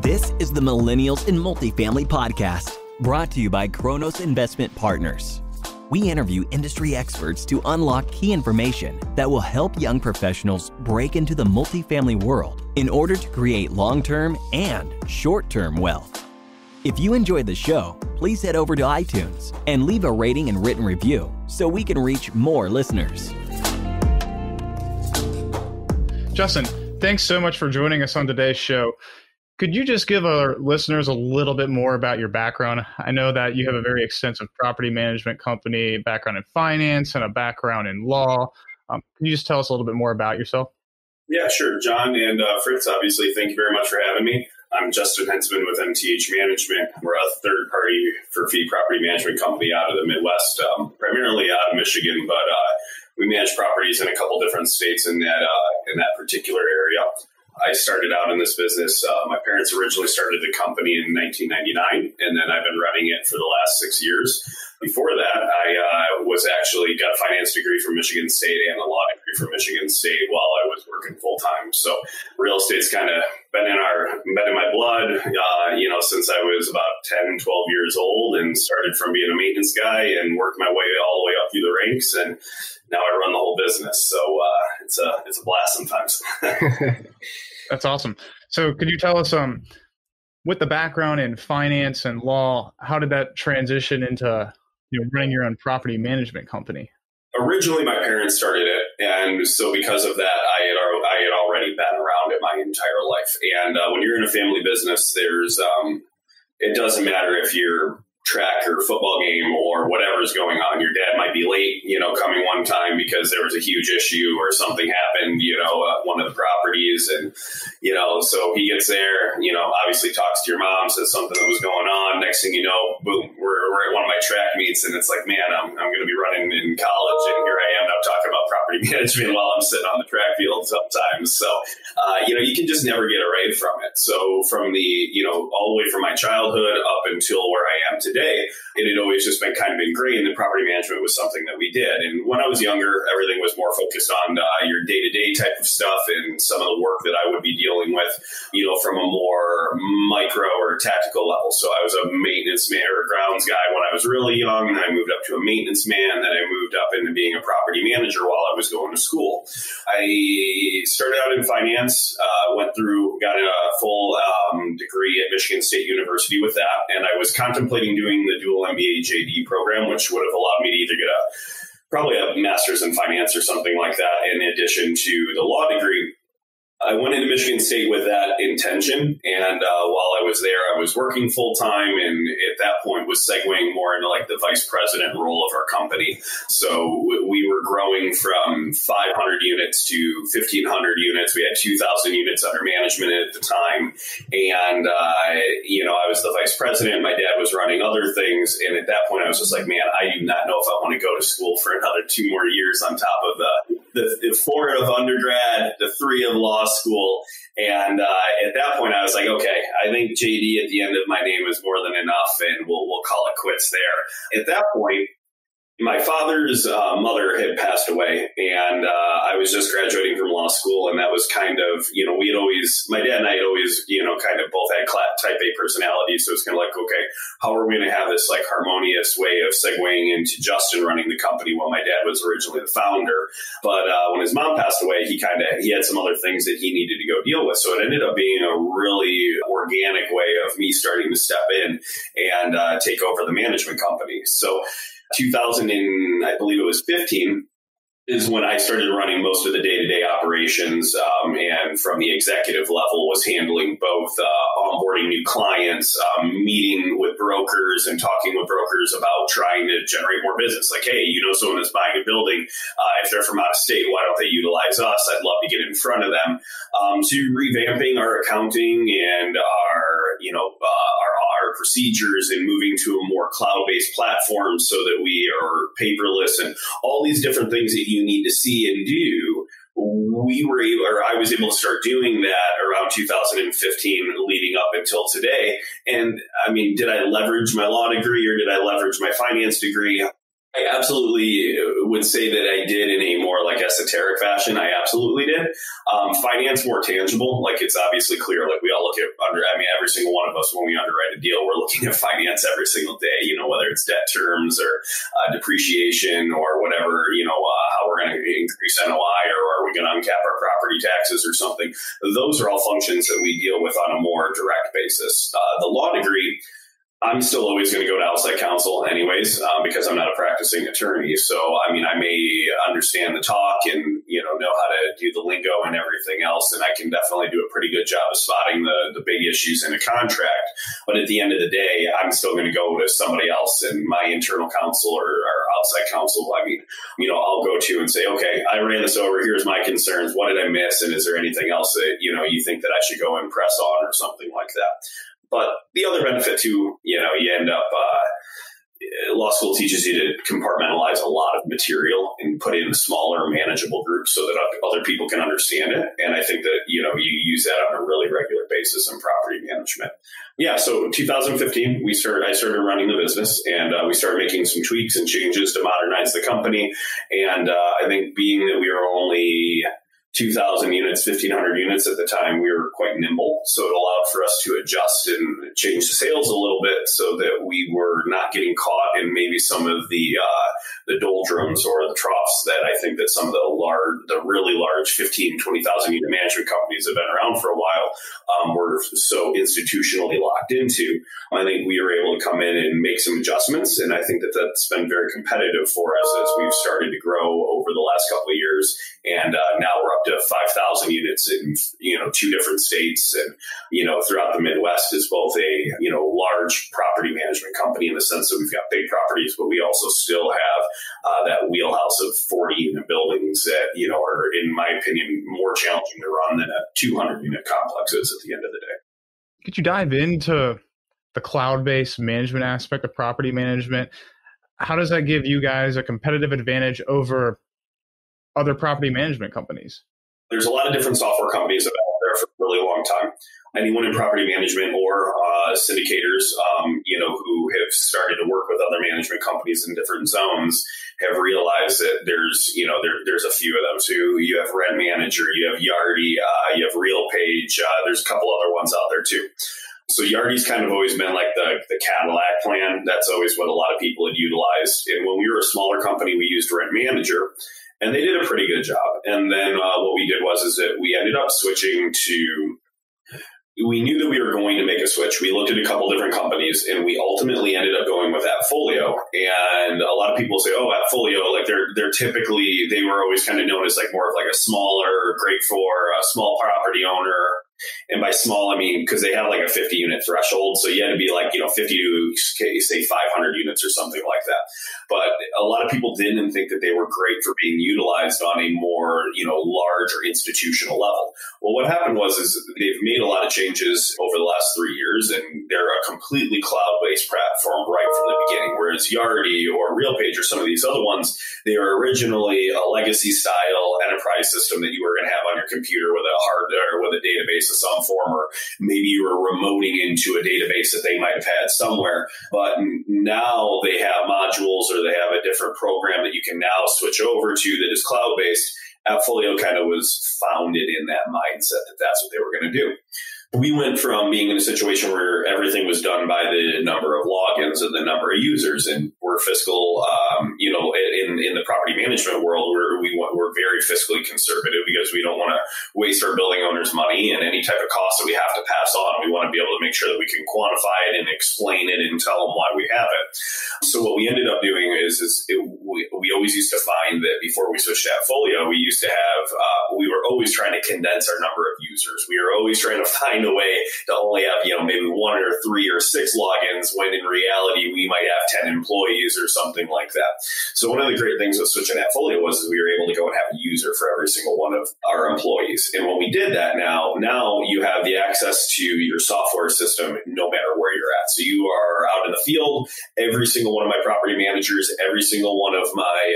This is the Millennials in Multifamily podcast, brought to you by Kronos Investment Partners. We interview industry experts to unlock key information that will help young professionals break into the multifamily world in order to create long-term and short-term wealth. If you enjoyed the show, please head over to iTunes and leave a rating and written review so we can reach more listeners. Justin, thanks so much for joining us on today's show. Could you just give our listeners a little bit more about your background? I know that you have a very extensive property management company, background in finance, and a background in law. Can you just tell us a little bit more about yourself? Yeah, sure. John and Fritz, obviously, thank you very much for having me. I'm Justin Hentemann with MTH Management. We're a third-party for-fee property management company out of the Midwest, primarily out of Michigan, but we manage properties in a couple different states in that particular area. I started out in this business. My parents originally started the company in 1999, and then I've been running it for the last 6 years. Before that, I was actually got a finance degree from Michigan State and a law degree from Michigan State while I was working full time. So real estate's kind of been in my blood, since I was about 10, 12 years old, and started from being a maintenance guy and worked my way all the way up through the ranks. And now I run the whole business. So it's a blast sometimes. That's awesome. So could you tell us, with the background in finance and law, how did that transition into running your own property management company? Originally, my parents started it. And so because of that, I had already been around it my entire life. And when you're in a family business, it doesn't matter if you're track or football game or whatever's going on. Your dad might be late, coming one time because there was a huge issue or something happened, one of the properties. And, so he gets there, obviously talks to your mom, says something that was going on. Next thing you know, boom, we're at one of my track meets. And it's like, man, I'm going to be running in college. And here I am now talking about property management while I'm sitting on the track field sometimes. So, you can just never get away from it. So from all the way from my childhood up until where I am today, it had always just been kind of ingrained that property management was something that we did. And when I was younger, everything was more focused on your day-to-day type of stuff and some of the work that I would be dealing with, from a more micro or tactical level. So I was a maintenance man or a grounds guy when I was really young, and I moved up to a maintenance man. Then I moved up into being a property manager while I was going to school. I started out in finance, got a full degree at Michigan State University with that. And I was contemplating doing the dual MBA JD program, which would have allowed me to either get probably a master's in finance or something like that in addition to the law degree. I went into Michigan State with that intention. And while I was there, I was working full time. And at that point was segueing more into like the vice president role of our company. So we were growing from 500 units to 1,500 units. We had 2,000 units under management at the time. And, I was the vice president. My dad was running other things. And at that point, I was just like, man, I do not know if I want to go to school for another 2 more years on top of the 4 of undergrad, the 3 of law school. And at that point, I was like, okay, I think JD at the end of my name is more than enough, and we'll call it quits there. At that point, my father's mother had passed away, and I was just graduating from law school, and that was kind of, my dad and I had always, kind of both had type A personalities, so it's kind of like, okay, how are we going to have this like harmonious way of segueing into Justin running the company while my dad was originally the founder? But when his mom passed away, he had some other things that he needed to go deal with, so it ended up being a really organic way of me starting to step in and take over the management company. So 2000 and I believe it was 15 is when I started running most of the day-to-day operations, and from the executive level was handling both onboarding new clients, meeting with brokers and talking with brokers about trying to generate more business. Like, hey, someone that's buying a building, if they're from out of state, why don't they utilize us? I'd love to get in front of them. So revamping our accounting and our procedures and moving to a more cloud-based platform so that we are paperless and all these different things that you need to see and do. I was able to start doing that around 2015 leading up until today. And I mean, did I leverage my law degree or did I leverage my finance degree? I absolutely would say that I did in a more like esoteric fashion. I absolutely did. Finance more tangible. Like it's obviously clear, like we all look at every single one of us, when we underwrite a deal, we're looking at finance every single day, whether it's debt terms or depreciation or whatever, how we're going to increase NOI or are we going to uncap our property taxes or something. Those are all functions that we deal with on a more direct basis. The law degree, I'm still always going to go to outside counsel anyways, because I'm not a practicing attorney. So, I may understand the talk and, know how to do the lingo and everything else. And I can definitely do a pretty good job of spotting the big issues in a contract. But at the end of the day, I'm still going to go to somebody else and my internal counsel or outside counsel. I'll go to and say, okay, I ran this over. Here's my concerns. What did I miss? And is there anything else that, you think that I should go and press on or something like that? But the other benefit too, you end up, law school teaches you to compartmentalize a lot of material and put it in smaller, manageable groups so that other people can understand it. And I think that, you use that on a really regular basis in property management. Yeah. So 2015, I started running the business and we started making some tweaks and changes to modernize the company. And I think being that we were only 2,000 units, 1,500 units at the time, we were quite nimble. So it allowed for us to adjust and change the sales a little bit so that we were not getting caught in maybe some of the doldrums or the troughs that I think that some of the really large 15, 20,000 unit management companies have been around for a while were so institutionally locked into. I think we were able to come in and make some adjustments. And I think that that's been very competitive for us as we've started to grow over the last couple of years. And now we're up to 5,000 units in, 2 different states. And, throughout the Midwest is both a, large property management company in the sense that we've got big properties, but we also still have that wheelhouse of 40 unit buildings that, are, in my opinion, more challenging to run than a 200 unit complex is at the end of the day. Could you dive into the cloud-based management aspect of property management? How does that give you guys a competitive advantage over other property management companies? There's a lot of different software companies out there for a really long time. Anyone in property management or syndicators, who have started to work with other management companies in different zones have realized that there's a few of them. So you have Rent Manager, you have Yardi, you have RealPage. There's a couple other ones out there too. So Yardi's kind of always been like the Cadillac plan. That's always what a lot of people had utilized. And when we were a smaller company, we used Rent Manager. And they did a pretty good job. And then what we did was that we ended up switching to, we knew that we were going to make a switch. We looked at a couple different companies and we ultimately ended up going with AppFolio. And a lot of people say, oh, AppFolio, like they're typically, they were always kind of known as like more of like a smaller, great for a small property owner. And by small, I mean, because they have like a 50 unit threshold. So you had to be like, 50 to say 500 units or something like that. But a lot of people didn't think that they were great for being utilized on a more, large or institutional level. Well, what happened was they've made a lot of changes over the last 3 years, and they're a completely cloud-based platform right from the beginning. Whereas Yardi or RealPage or some of these other ones, they were originally a legacy style enterprise system that you were going to have on your computer with a database of some form, or maybe you were remoting into a database that they might have had somewhere. But now they have modules or they have a different program that you can now switch over to that is cloud-based. AppFolio kind of was founded in that mindset that that's what they were going to do. We went from being in a situation where everything was done by the number of logins and the number of users, and we're fiscal, in the property management world, we're very fiscally conservative because we don't want to waste our building owners' money, and any type of cost that we have to pass on, we want to be able to make sure that we can quantify it and explain it and tell them why we have it. So what we ended up doing we always used to find that before we switched to AppFolio, we used to have, we were always trying to condense our number of users. We were always trying to find a way to only have, maybe 1 or 3 or 6 logins when in reality we might have 10 employees or something like that. So one of the great things with switching AppFolio was we were able to go and have a user for every single one of our employees. And when we did that, now you have the access to your software system no matter where you're at. So you are out in the field, every single one of my property managers, every single one of my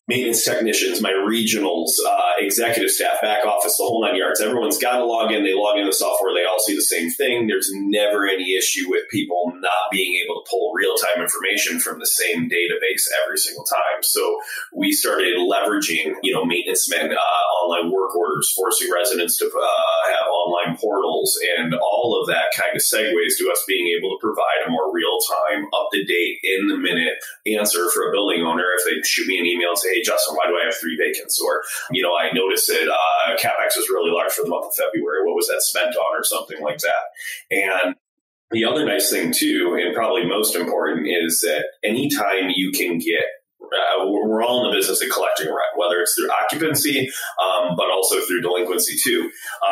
maintenance technicians, my regionals, executive staff, back office, the whole 9 yards. Everyone's got to log in. They log into the software. They all see the same thing. There's never any issue with people not being able to pull real-time information from the same database every single time. So we started leveraging, maintenance men, online work orders, forcing residents to have online portals, and all of that kind of segues to us being able to provide a more real-time, up-to-date, in-the-minute answer for a building owner if they shoot me an email and say, hey, Justin, why do I have 3 vacants? Or, I noticed that CapEx was really large for the month of February. What was that spent on, or something like that? And the other nice thing, too, and probably most important, is that anytime you can get we're all in the business of collecting rent, whether it's through occupancy, but also through delinquency too.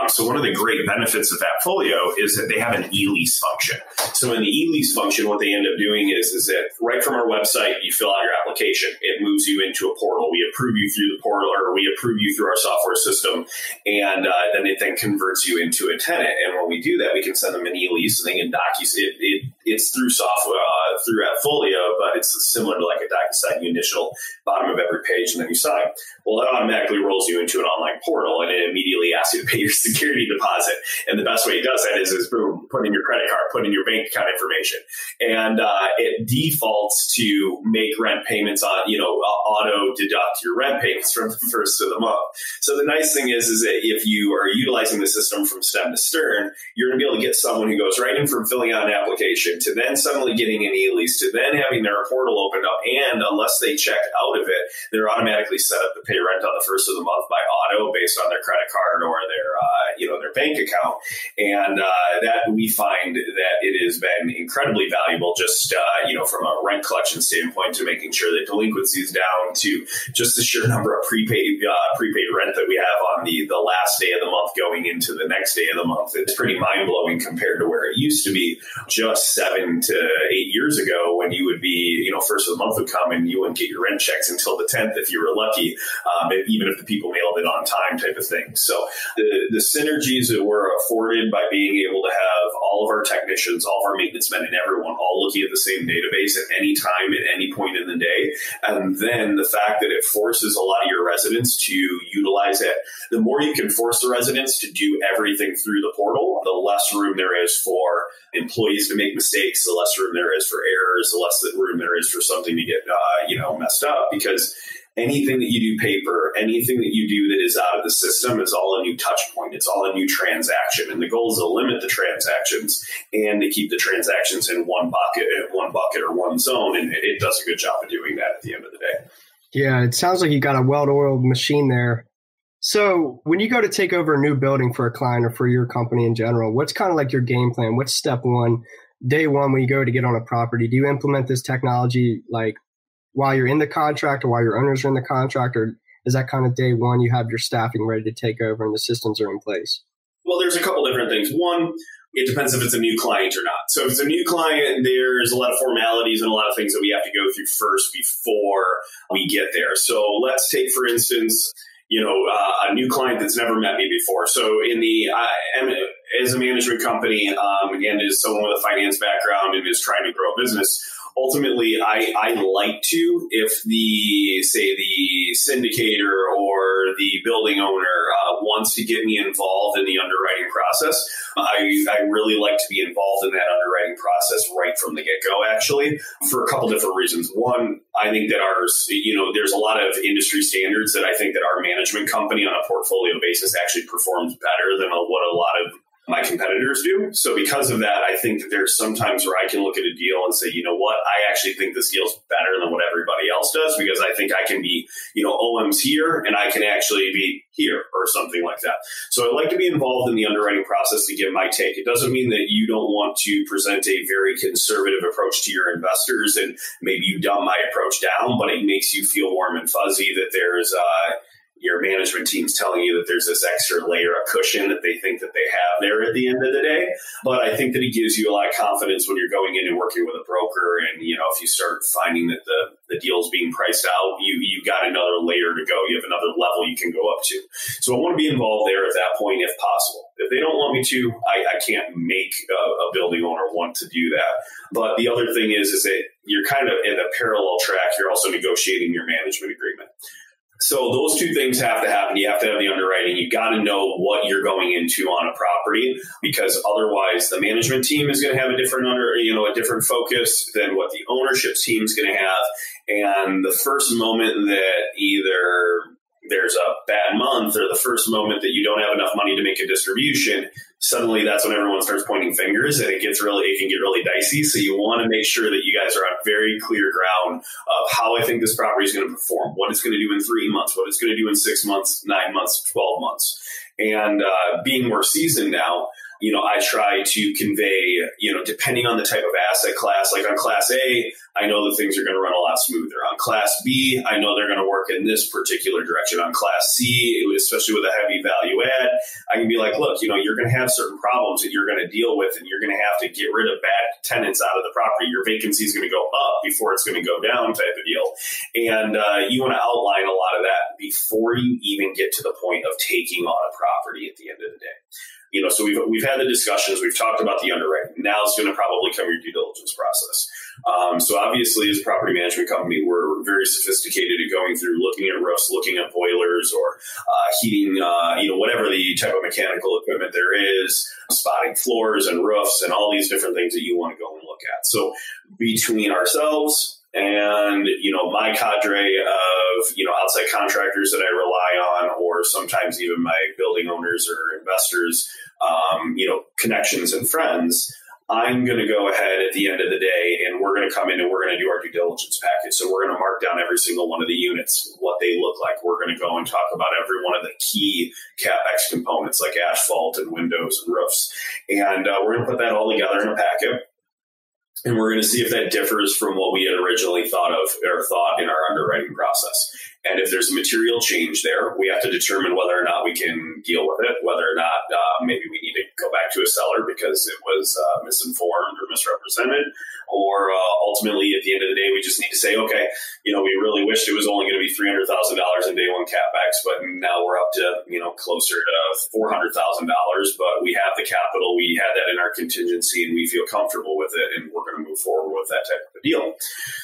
So one of the great benefits of AppFolio is that they have an e-lease function. So in the e-lease function, what they end up doing is that right from our website, you fill out your application. It moves you into a portal. We approve you through the portal, or we approve you through our software system, and then it converts you into a tenant. And when we do that, we can send them an e-lease, and they can it's through software, through AppFolio, but it's similar to like a DocuSign. You initial bottom of every page, and then you sign. Well, that automatically rolls you into an online portal, and it immediately asks you to pay your security deposit. And the best way it does that is boom, put in your credit card, put in your bank account information, and it defaults to make rent payments on, auto deduct your rent payments from the first of the month. So the nice thing is that if you are utilizing the system from stem to stern, you're going to be able to get someone who goes right in from filling out an application to then suddenly getting an e-lease to then having their portal opened up, and unless they check out of it, they're automatically set up to pay rent on the first of the month by auto based on their credit card or their bank account. And that we find that it has been incredibly valuable just, from a rent collection standpoint, to making sure that delinquency is down to just the sheer number of prepaid rent that we have on the last day of the month going into the next day of the month. It's pretty mind-blowing compared to where it used to be just 7 to 8 years ago, when you would be, first of the month would come and you wouldn't get your rent checks until the 10th if you were lucky, even if the people mailed it on time, type of thing. So the synergies that we're afforded by being able to have all of our technicians, all of our maintenance men, and everyone all looking at the same database at any time, at any point in the day. And then the fact that it forces a lot of your residents to utilize it. The more you can force the residents to do everything through the portal, the less room there is for employees to make mistakes, the less room there is for errors, the less room there is for something to get, messed up. Because anything that you do paper, anything that you do that is out of the system is all a new touch point. It's all a new transaction. And the goal is to limit the transactions and to keep the transactions in one bucket or one zone. And it does a good job of doing that at the end of the day. Yeah, it sounds like you got a well-oiled machine there. So when you go to take over a new building for a client or for your company in general, what's kind of like your game plan? What's step one, day one, when you go to get on a property? Do you implement this technology like while you're in the contract or while your owners are in the contract, or is that kind of day one, you have your staffing ready to take over and the systems are in place? Well, there's a couple different things. One, it depends if it's a new client or not. So if it's a new client, there's a lot of formalities and a lot of things that we have to go through first before we get there. So let's take, for instance, a new client that's never met me before. So as a management company, and as someone with a finance background and is trying to grow a business, ultimately, I like to, if the syndicator or the building owner wants to get me involved in the underwriting process, I really like to be involved in that underwriting process right from the get-go, actually, for a couple different reasons. One, I think that there's a lot of industry standards that I think that our management company on a portfolio basis actually performs better than what a lot of my competitors do. So because of that, I think that there's sometimes where I can look at a deal and say, you know what, I actually think this deal's better than what everybody else does, because I think I can be, OM's here and I can actually be here or something like that. So I like to be involved in the underwriting process to give my take. It doesn't mean that you don't want to present a very conservative approach to your investors and maybe you dumb my approach down, but it makes you feel warm and fuzzy that there's your management team's telling you that there's this extra layer of cushion that they think that they have there at the end of the day. But I think that it gives you a lot of confidence when you're going in and working with a broker. And, if you start finding that the deal's being priced out, you've got another layer to go. You have another level you can go up to. So I want to be involved there at that point if possible. If they don't want me to, I can't make a building owner want to do that. But the other thing is that you're kind of in a parallel track. You're also negotiating your management agreement. So those two things have to happen. You have to have the underwriting. You got to know what you're going into on a property, because otherwise the management team is going to have a different a different focus than what the ownership team is going to have. And the first moment that either there's a bad month or the first moment that you don't have enough money to make a distribution, suddenly that's when everyone starts pointing fingers, and it can get really dicey. So you want to make sure that you guys are on very clear ground of how I think this property is going to perform, what it's going to do in 3 months, what it's going to do in 6 months, 9 months, 12 months. And being more seasoned now, I try to convey, depending on the type of asset class, like on Class A, I know that things are going to run a lot smoother. On Class B, I know they're going to work in this particular direction. On Class C, especially with a heavy value add, I can be like, look, you're going to have certain problems that you're going to deal with, and you're going to have to get rid of bad tenants out of the property. Your vacancy is going to go up before it's going to go down, type of deal. And you want to outline a lot of that before you even get to the point of taking on a property at the end of the day. So we've had the discussions, we've talked about the underwriting. Now it's going to probably cover your due diligence process. So obviously, as a property management company, we're very sophisticated at going through, looking at roofs, looking at boilers or heating, whatever the type of mechanical equipment there is, spotting floors and roofs and all these different things that you want to go and look at. So between ourselves and, my cadre of, outside contractors that I rely on, or sometimes even my building owners or investors, connections and friends, I'm going to go ahead at the end of the day and we're going to come in and we're going to do our due diligence package. So we're going to mark down every single one of the units, what they look like. We're going to go and talk about every one of the key CapEx components like asphalt and windows and roofs. And we're going to put that all together in a packet. And we're going to see if that differs from what we had originally thought in our underwriting process. And if there's a material change there, we have to determine whether or not we can deal with it, whether or not maybe we need to go back to a seller because it was misinformed or misrepresented. Or ultimately, at the end of the day, we just need to say, okay, we really wished it was only going to be $300,000 in day one CapEx, but now we're up to, closer to $400,000. But we have the capital, we had that in our contingency, and we feel comfortable with it, and we're going to move forward with that type of a deal.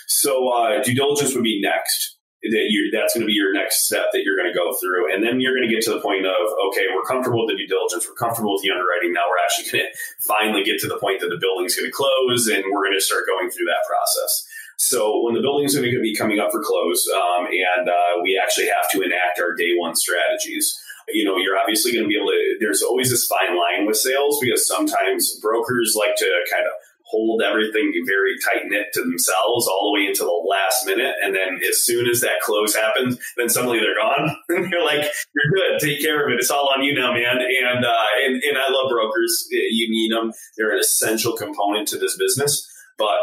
So due diligence would be next. That's going to be your next step that you're going to go through. And then you're going to get to the point of, okay, we're comfortable with the due diligence. We're comfortable with the underwriting. Now we're actually going to finally get to the point that the building's going to close, and we're going to start going through that process. So when the building's going to be coming up for close, and we actually have to enact our day one strategies, you're obviously going to be able to, there's always this fine line with sales because sometimes brokers like to kind of hold everything very tight-knit to themselves all the way into the last minute. And then as soon as that close happens, then suddenly they're gone. And you're like, you're good. Take care of it. It's all on you now, man. And I love brokers. You need them. They're an essential component to this business. But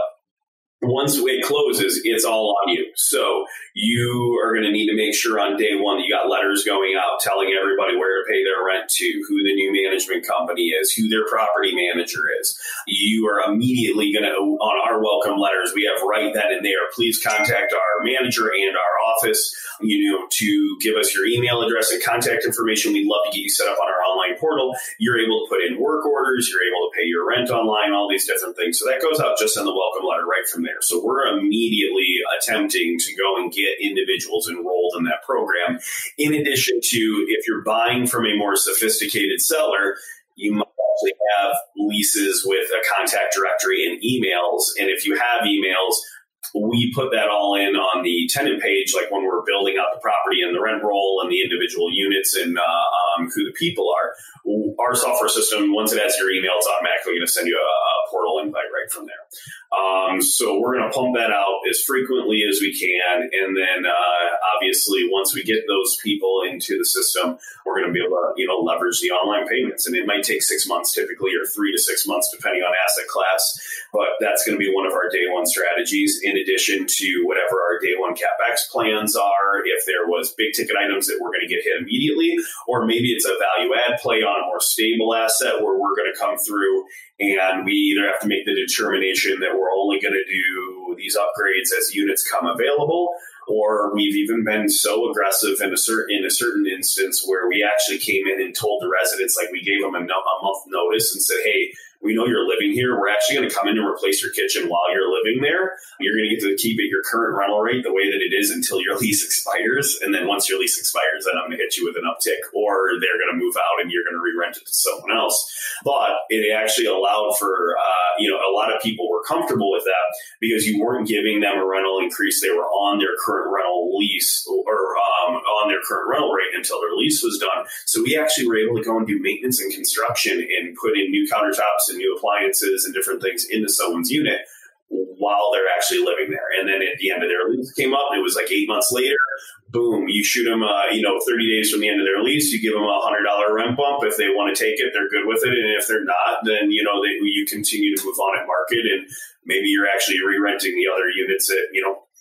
once it closes, it's all on you. So you are going to need to make sure on day one that you got letters going out telling everybody where to pay their rent to, who the new management company is, who their property manager is. You are immediately going to, on our welcome letters, we have right then and there, please contact our manager and our office, to give us your email address and contact information. We'd love to get you set up on our online portal. You're able to put in work orders. You're able to pay your rent online, all these different things. So that goes out just in the welcome letter right from there. So we're immediately attempting to go and get individuals enrolled in that program. In addition to, if you're buying from a more sophisticated seller, you might actually have leases with a contact directory and emails. And if you have emails, we put that all in on the tenant page, like when we're building out the property and the rent roll and the individual units and who the people are. Our software system, once it has your email, it's automatically going to send you a portal invite right from there. So we're going to pump that out as frequently as we can. And then obviously, once we get those people into the system, we're going to be able to leverage the online payments. And it might take 6 months typically, or 3 to 6 months, depending on asset class. But that's going to be one of our day one strategies, in addition to whatever our day one CapEx plans are. If there was big ticket items that we're going to get hit immediately, or maybe it's a value add play on a more stable asset where we're going to come through and we either have to make the determination that we're only going to do these upgrades as units come available, or we've even been so aggressive in a certain instance where we actually came in and told the residents, like we gave them a month notice and said, hey, we know you're living here. We're actually going to come in and replace your kitchen while you're living there. You're going to get to keep it your current rental rate the way that it is until your lease expires. And then once your lease expires, then I'm going to hit you with an uptick, or they're going to move out and you're going to re-rent it to someone else. But it actually allowed for, a lot of people were comfortable with that because you weren't giving them a rental increase. They were on their current rental lease or on their current rental rate until their lease was done. So we actually were able to go and do maintenance and construction and put in new countertops and new appliances and different things into someone's unit while they're actually living there. And then at the end of their lease came up, it was like 8 months later, boom, you shoot them, 30 days from the end of their lease, you give them $100 rent bump. If they want to take it, they're good with it. And if they're not, then, you continue to move on at market. And maybe you're actually re-renting the other units at,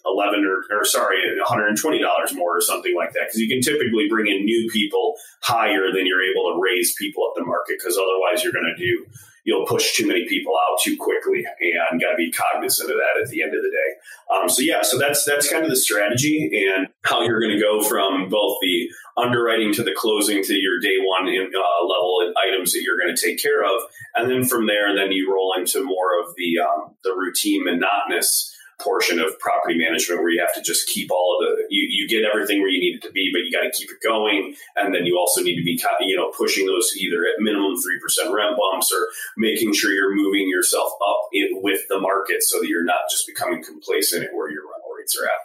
$120 more or something like that. Because you can typically bring in new people higher than you're able to raise people up the market. Because otherwise you'll push too many people out too quickly, and got to be cognizant of that at the end of the day. So that's kind of the strategy and how you're going to go from both the underwriting to the closing to your day one level items that you're going to take care of. And then from there, then you roll into more of the routine monotonous portion of property management where you have to just keep all of you get everything where you need it to be, but you got to keep it going. And then you also need to be, pushing those either at minimum 3% rent bumps or making sure you're moving yourself up with the market so that you're not just becoming complacent at where your rental rates are at.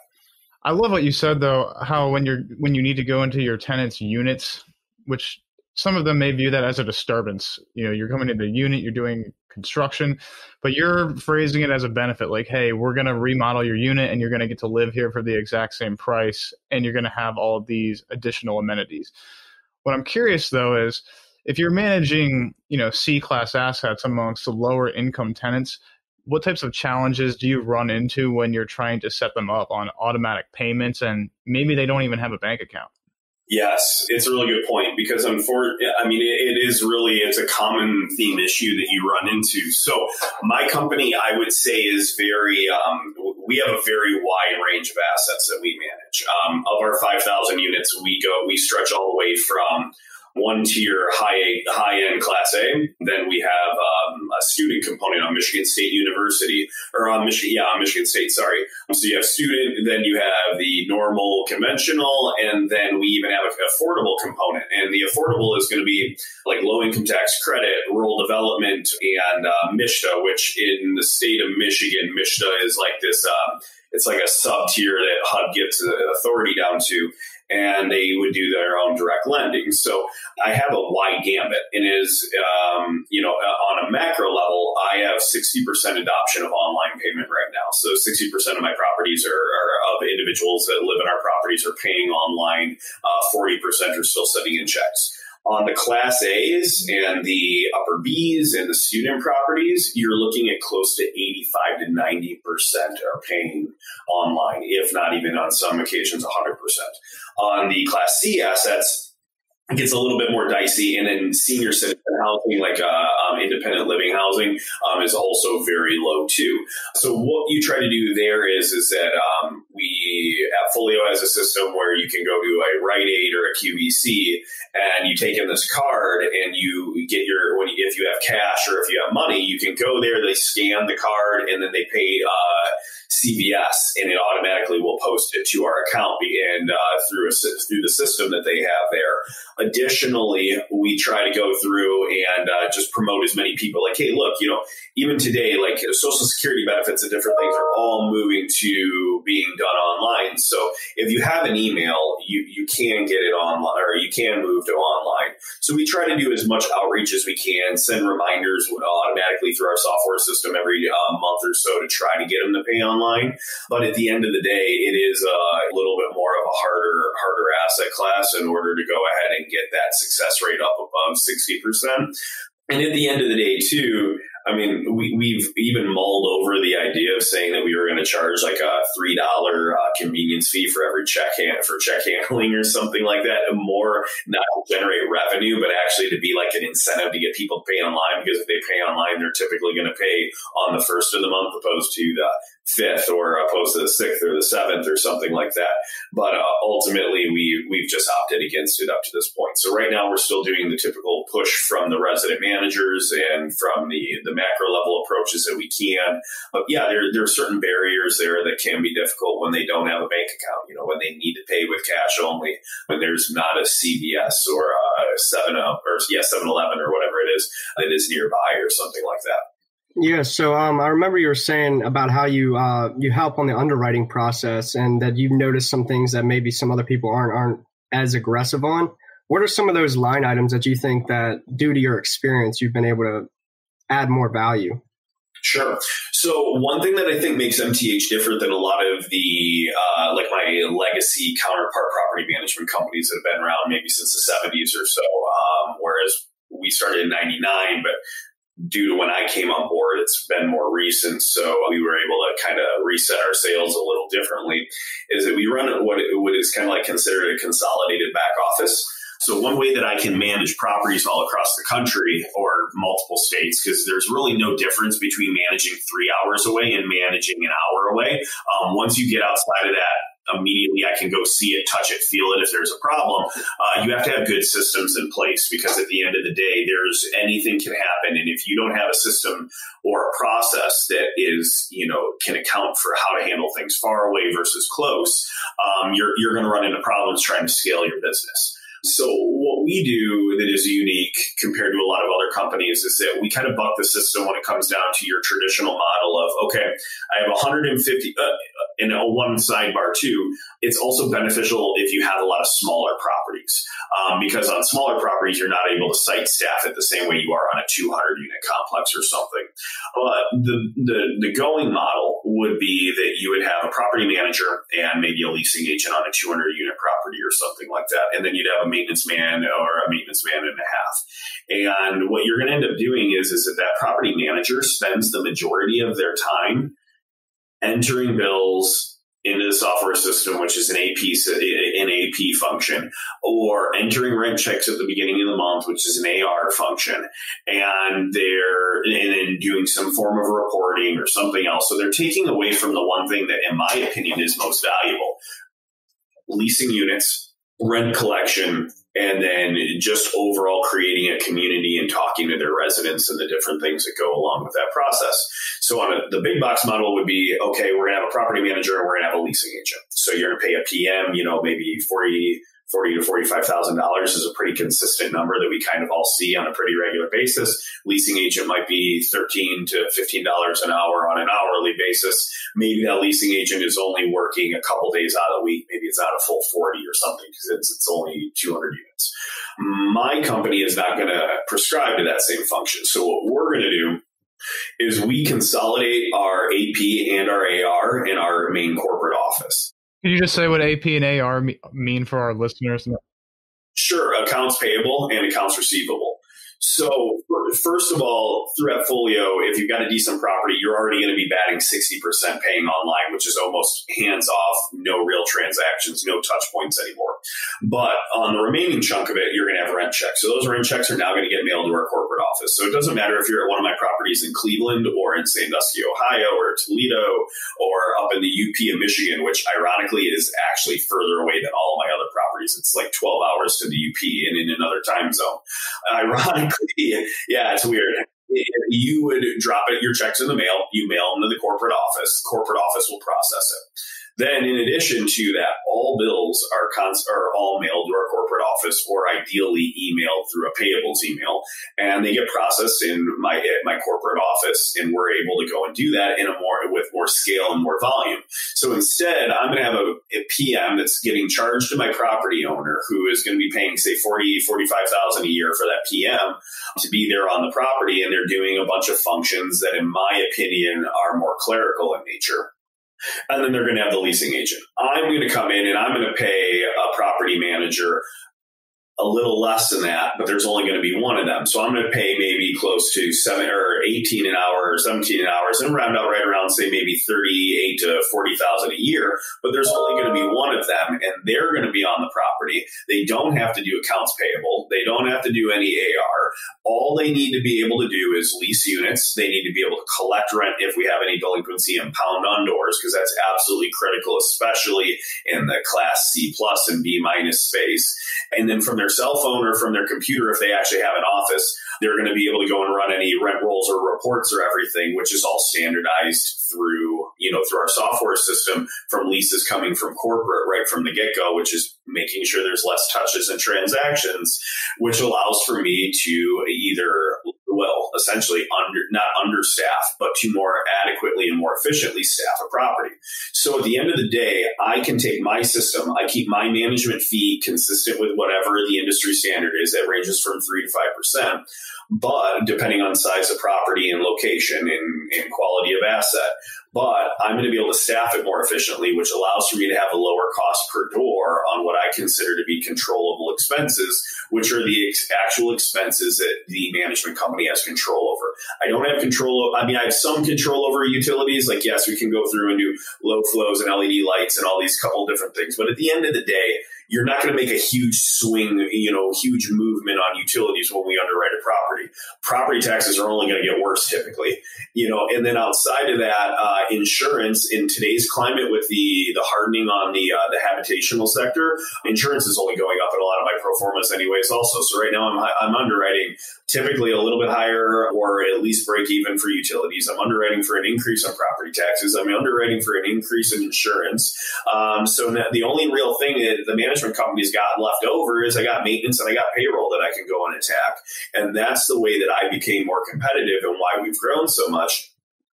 I love what you said, though, how when you need to go into your tenants' units, which some of them may view that as a disturbance. You're coming into the unit, you're doing construction, but you're phrasing it as a benefit. Like, hey, we're going to remodel your unit and you're going to get to live here for the exact same price. And you're going to have all of these additional amenities. What I'm curious, though, is if you're managing, C-class assets amongst the lower income tenants, what types of challenges do you run into when you're trying to set them up on automatic payments and maybe they don't even have a bank account? Yes, it's a really good point because it's a common theme issue that you run into. So my company, I would say, is we have a very wide range of assets that we manage. Of our 5,000 units, we stretch all the way from one tier high-end Class A. Then we have a student component on Michigan State University, or on Michigan State, sorry. So you have student, then you have the normal conventional, and then we even have an affordable component. And the affordable is going to be like low-income tax credit, rural development, and MISHDA, which in the state of Michigan, MISHDA is like this, it's like a sub-tier that HUD gives authority down to. And they would do their own direct lending. So I have a wide gambit. And on a macro level, I have 60% adoption of online payment right now. So 60% of my properties are of individuals that live in our properties are paying online. 40% are still sending in checks. On the Class A's and the upper B's and the student properties, you're looking at close to 85 to 90% are paying online, if not even on some occasions 100%. On the Class C assets, it gets a little bit more dicey. And then senior citizen housing, like independent living housing, is also very low too. So what you try to do there is that Folio has a system where you can go to a Rite Aid or a QVC and you take in this card and you get if you have cash or if you have money, you can go there, they scan the card and then they pay CVS and it automatically will post it to our account and through the system that they have there. Additionally, we try to go through and just promote as many people like, hey, look, even today, like Social Security benefits and different things are all moving to being done online. So if you have an email, you can get it online or you can move to online. So we try to do as much outreach as we can, send reminders automatically through our software system every month or so to try to get them to pay online. But at the end of the day, it is a little bit more of a harder asset class in order to go ahead and get that success rate up above 60%. And at the end of the day, too, I mean, we've even mulled over the idea of saying that we were going to charge like a $3 convenience fee for every check handling or something like that. More not to generate revenue, but actually to be like an incentive to get people to pay online, because if they pay online, they're typically going to pay on the first of the month opposed to the 5th or opposed to the 6th or the 7th or something like that. But ultimately, we've just opted against it up to this point. So right now, we're still doing the typical push from the resident managers and from the the macro level approaches that we can. But yeah, there are certain barriers there that can be difficult when they don't have a bank account, when they need to pay with cash only, when there's not a CVS or a 7-Eleven or whatever it is that is nearby or something like that. Yeah, so I remember you were saying about how you help on the underwriting process and that you've noticed some things that maybe some other people aren't as aggressive on. What are some of those line items that you think that due to your experience you've been able to add more value? Sure. So one thing that I think makes MTH different than a lot of the like my legacy counterpart property management companies that have been around maybe since the 70s or so, whereas we started in 99, but due to when I came on board, it's been more recent. So we were able to kind of reset our sales a little differently, is that we run what is kind of like considered a consolidated back office. So one way that I can manage properties all across the country or multiple states, because there's really no difference between managing 3 hours away and managing an hour away. Once you get outside of that, immediately I can go see it, touch it, feel it if there's a problem. You have to have good systems in place, because at the end of the day, anything can happen. And if you don't have a system or a process that is, can account for how to handle things far away versus close, you're going to run into problems trying to scale your business. So what we do that is unique compared to a lot of other companies is that we kind of buck the system when it comes down to your traditional model of, okay, I have 150, and one sidebar too, it's also beneficial if you have a lot of smaller properties, because on smaller properties, you're not able to site staff it the same way you are on a 200-unit complex or something. But the going model would be that you would have a property manager and maybe a leasing agent on a 200-unit property or something like that. And then you'd have a maintenance man or a maintenance man and a half. And what you're going to end up doing is that property manager spends the majority of their time entering bills into the software system, which is an AP function, or entering rent checks at the beginning of the month, which is an AR function, and then doing some form of reporting or something else. So they're taking away from the one thing that, in my opinion, is most valuable: leasing units, rent collection, and then just overall creating a community and talking to their residents and the different things that go along with that process. So the big box model would be, okay, we're going to have a property manager and we're going to have a leasing agent. So you're going to pay a PM, maybe $40,000 to $45,000 is a pretty consistent number that we kind of all see on a pretty regular basis. Leasing agent might be $13 to $15 an hour on an hourly basis. Maybe that leasing agent is only working a couple days out of the week. Maybe it's not a full 40 or something because it's only 200 units. My company is not going to prescribe to that same function. So what we're going to do is we consolidate our AP and our AR in our main corporate office. Can you just say what AP and AR mean for our listeners? Sure. Accounts payable and accounts receivable. So first of all, through AppFolio, if you've got a decent property, you're already going to be batting 60% paying online, which is almost hands off, no real transactions, no touch points anymore. But on the remaining chunk of it, you're going to have rent checks. So those rent checks are now going to get mailed to our corporate office. So it doesn't matter if you're at one of my properties in Cleveland or in Sandusky, Ohio, or Toledo, or up in the UP of Michigan, which ironically is actually further away than all of my other properties. It's like 12 hours to the UP and in another time zone. Ironically, yeah, it's weird. You would drop your checks in the mail, you mail them to the corporate office will process it. Then in addition to that, all bills are all mailed to our corporate office or ideally emailed through a payables email, and they get processed in my corporate office, and we're able to go and do that with more scale and more volume. So instead, I'm going to have a PM that's getting charged to my property owner who is going to be paying, say, $45,000 a year for that PM to be there on the property, and they're doing a bunch of functions that, in my opinion, are more clerical in nature. And then they're going to have the leasing agent. I'm going to come in and I'm going to pay a property manager a little less than that, but there's only going to be one of them. So I'm going to pay maybe close to 7 or 18 an hour or 17 an hour, and round out right around, say, maybe 38 to 40,000 a year. But there's only going to be one of them, and they're going to be on the property. They don't have to do accounts payable. They don't have to do any AR. All they need to be able to do is lease units. They need to be able to collect rent if we have any delinquency and pound on doors, because that's absolutely critical, especially in the Class C+ and B- space. And then from their cell phone or from their computer, if they actually have an office, They're going to be able to go and run any rent rolls or reports or everything, which is all standardized through our software system, from leases coming from corporate right from the get-go, which is making sure there's less touches and transactions, which allows for me to either, essentially not understaff, but to more adequately and more efficiently staff a property. So at the end of the day, I can take my system, I keep my management fee consistent with whatever the industry standard is. That ranges from 3 to 5%, but depending on size of property and location and quality of asset. But I'm going to be able to staff it more efficiently, which allows for me to have a lower cost per door on what I consider to be controllable expenses, which are the actual expenses that the management company has control over. I don't have control. I have some control over utilities. Like, yes, we can go through and do low flows and LED lights and all these couple different things. But at the end of the day, you're not going to make a huge swing, huge movement on utilities when we underwrite a property. Property taxes are only going to get worse typically, and then outside of that, insurance in today's climate with the hardening on the habitational sector, insurance is only going up in a lot of my pro formas anyways also. So right now I'm underwriting typically a little bit higher or at least break even for utilities. I'm underwriting for an increase on property taxes. I'm underwriting for an increase in insurance. So the only real thing that the management company's got left over is I got maintenance and I got payroll that I can go and attack. And that's the way that I became more competitive and why we've grown so much,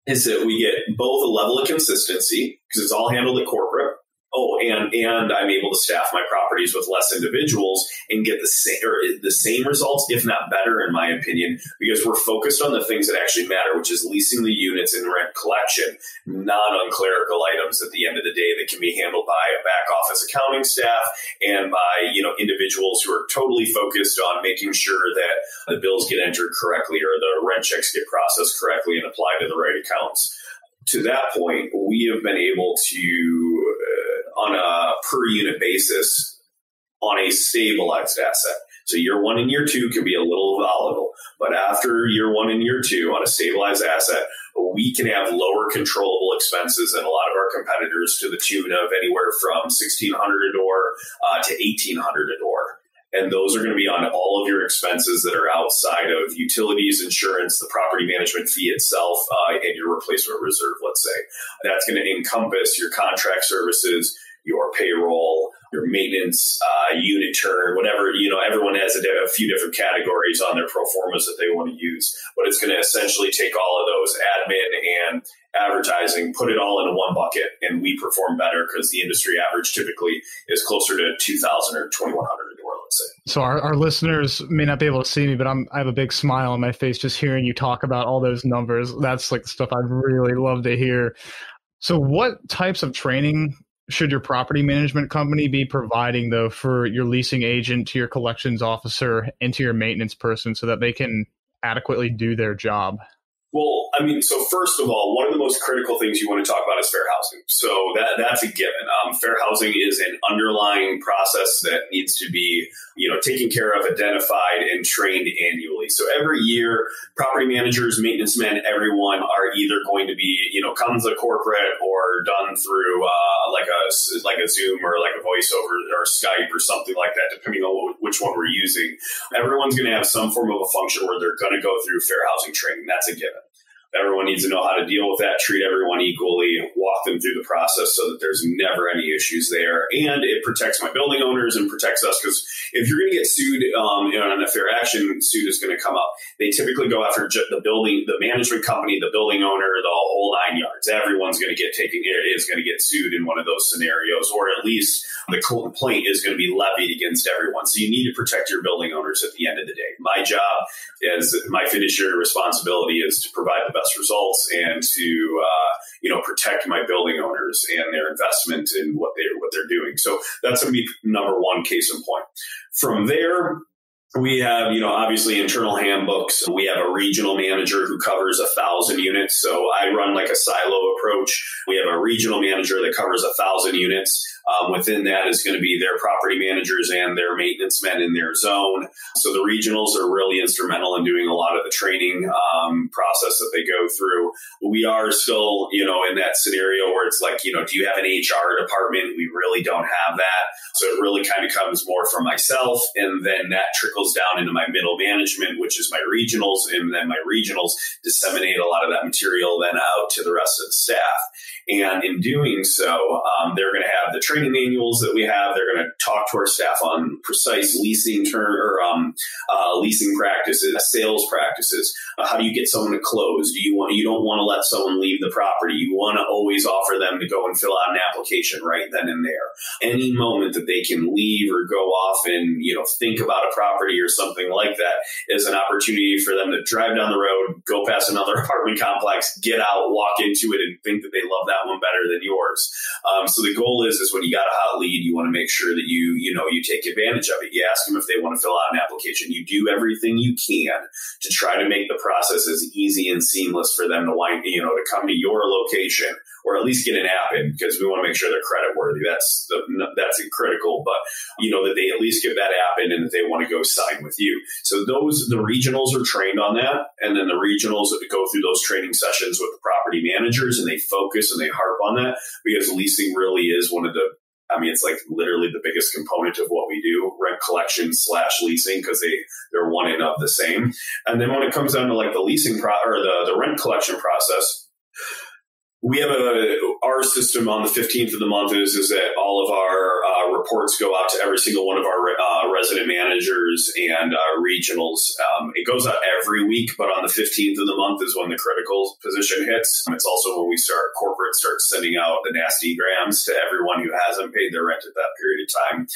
is that we get both a level of consistency because it's all handled at corporate. And I'm able to staff my properties with less individuals and get the same results, if not better, in my opinion, because we're focused on the things that actually matter, which is leasing the units and rent collection, not on clerical items at the end of the day that can be handled by a back office accounting staff and by individuals who are totally focused on making sure that the bills get entered correctly or the rent checks get processed correctly and applied to the right accounts. To that point, we have been able to, on a per unit basis, on a stabilized asset. So year one and year two can be a little volatile, but after year one and year two on a stabilized asset, we can have lower controllable expenses than a lot of our competitors to the tune of anywhere from $1,600 a door to $1,800 a door. And those are going to be on all of your expenses that are outside of utilities, insurance, the property management fee itself, and your replacement reserve, let's say. That's going to encompass your contract services, your payroll, your maintenance, unit turn, whatever. Everyone has a few different categories on their pro formas that they want to use. But it's going to essentially take all of those admin and advertising, put it all into one bucket, and we perform better because the industry average typically is closer to $2,000 or $2,100 a door, let's say. So our listeners may not be able to see me, but I have a big smile on my face just hearing you talk about all those numbers. That's like stuff I'd really love to hear. So what types of training should your property management company be providing, though, for your leasing agent, to your collections officer, and to your maintenance person so that they can adequately do their job? Well, so first of all, one of the most critical things you want to talk about is fair housing. So that's a given. Fair housing is an underlying process that needs to be, taken care of, identified, and trained annually. So every year, property managers, maintenance men, everyone are either going to be, comes a corporate or done through like a Zoom or like a voice over or Skype or something like that, depending on which one we're using. Everyone's going to have some form of a function where they're going to go through fair housing training. That's a given. Everyone needs to know how to deal with that, treat everyone equally, walk them through the process so that there's never any issues there. And it protects my building owners and protects us, because if you're going to get sued, and a fair action suit is going to come up, they typically go after the building, the management company, the building owner, the whole 9 yards. Everyone's going to get sued in one of those scenarios, or at least the complaint is going to be levied against everyone. So you need to protect your building owners at the end of the day. My job as my fiduciary responsibility is to provide the best results and to protect my building owners and their investment in what they're doing. So that's going to be number one, case in point. From there, we have, obviously internal handbooks. We have a regional manager who covers 1,000 units. So I run like a silo approach. We have a regional manager that covers 1,000 units. Within that is going to be their property managers and their maintenance men in their zone. So the regionals are really instrumental in doing a lot of the training process that they go through. We are still, in that scenario where it's like, do you have an HR department? We really don't have that. So it really kind of comes more from myself, and then that trickles down into my middle management, which is my regionals, and then my regionals disseminate a lot of that material then out to the rest of the staff. And in doing so, they're going to have the training manuals that we have. They're going to talk to our staff on precise leasing leasing practices, sales practices. How do you get someone to close? You don't want to let someone leave the property. You want to always offer them to go and fill out an application right then and there. Any moment that they can leave or go off and think about a property or something like that is an opportunity for them to drive down the road, go past another apartment complex, get out, walk into it, and think that they love that one better than yours. So the goal is when you got a hot lead, you want to make sure that you take advantage of it. You ask them if they want to fill out an application. You do everything you can to try to make the process as easy and seamless for them to come to your location, or at least get an app in, because we want to make sure they're credit worthy. That's critical, but that they at least get that app in and that they want to go sign with you. So the regionals are trained on that, and then the regionals go through those training sessions with the property managers, and they focus and they harp on that, because leasing really is one of the it's like literally the biggest component of what we do, rent collection / leasing, because they're one and of the same. And then when it comes down to like the leasing the rent collection process, we have our system on the 15th of the month is that all of our reports go out to every single one of our resident managers and regionals. It goes out every week, but on the 15th of the month is when the critical position hits. It's also when corporate starts sending out the nasty grams to everyone who hasn't paid their rent at that period of time.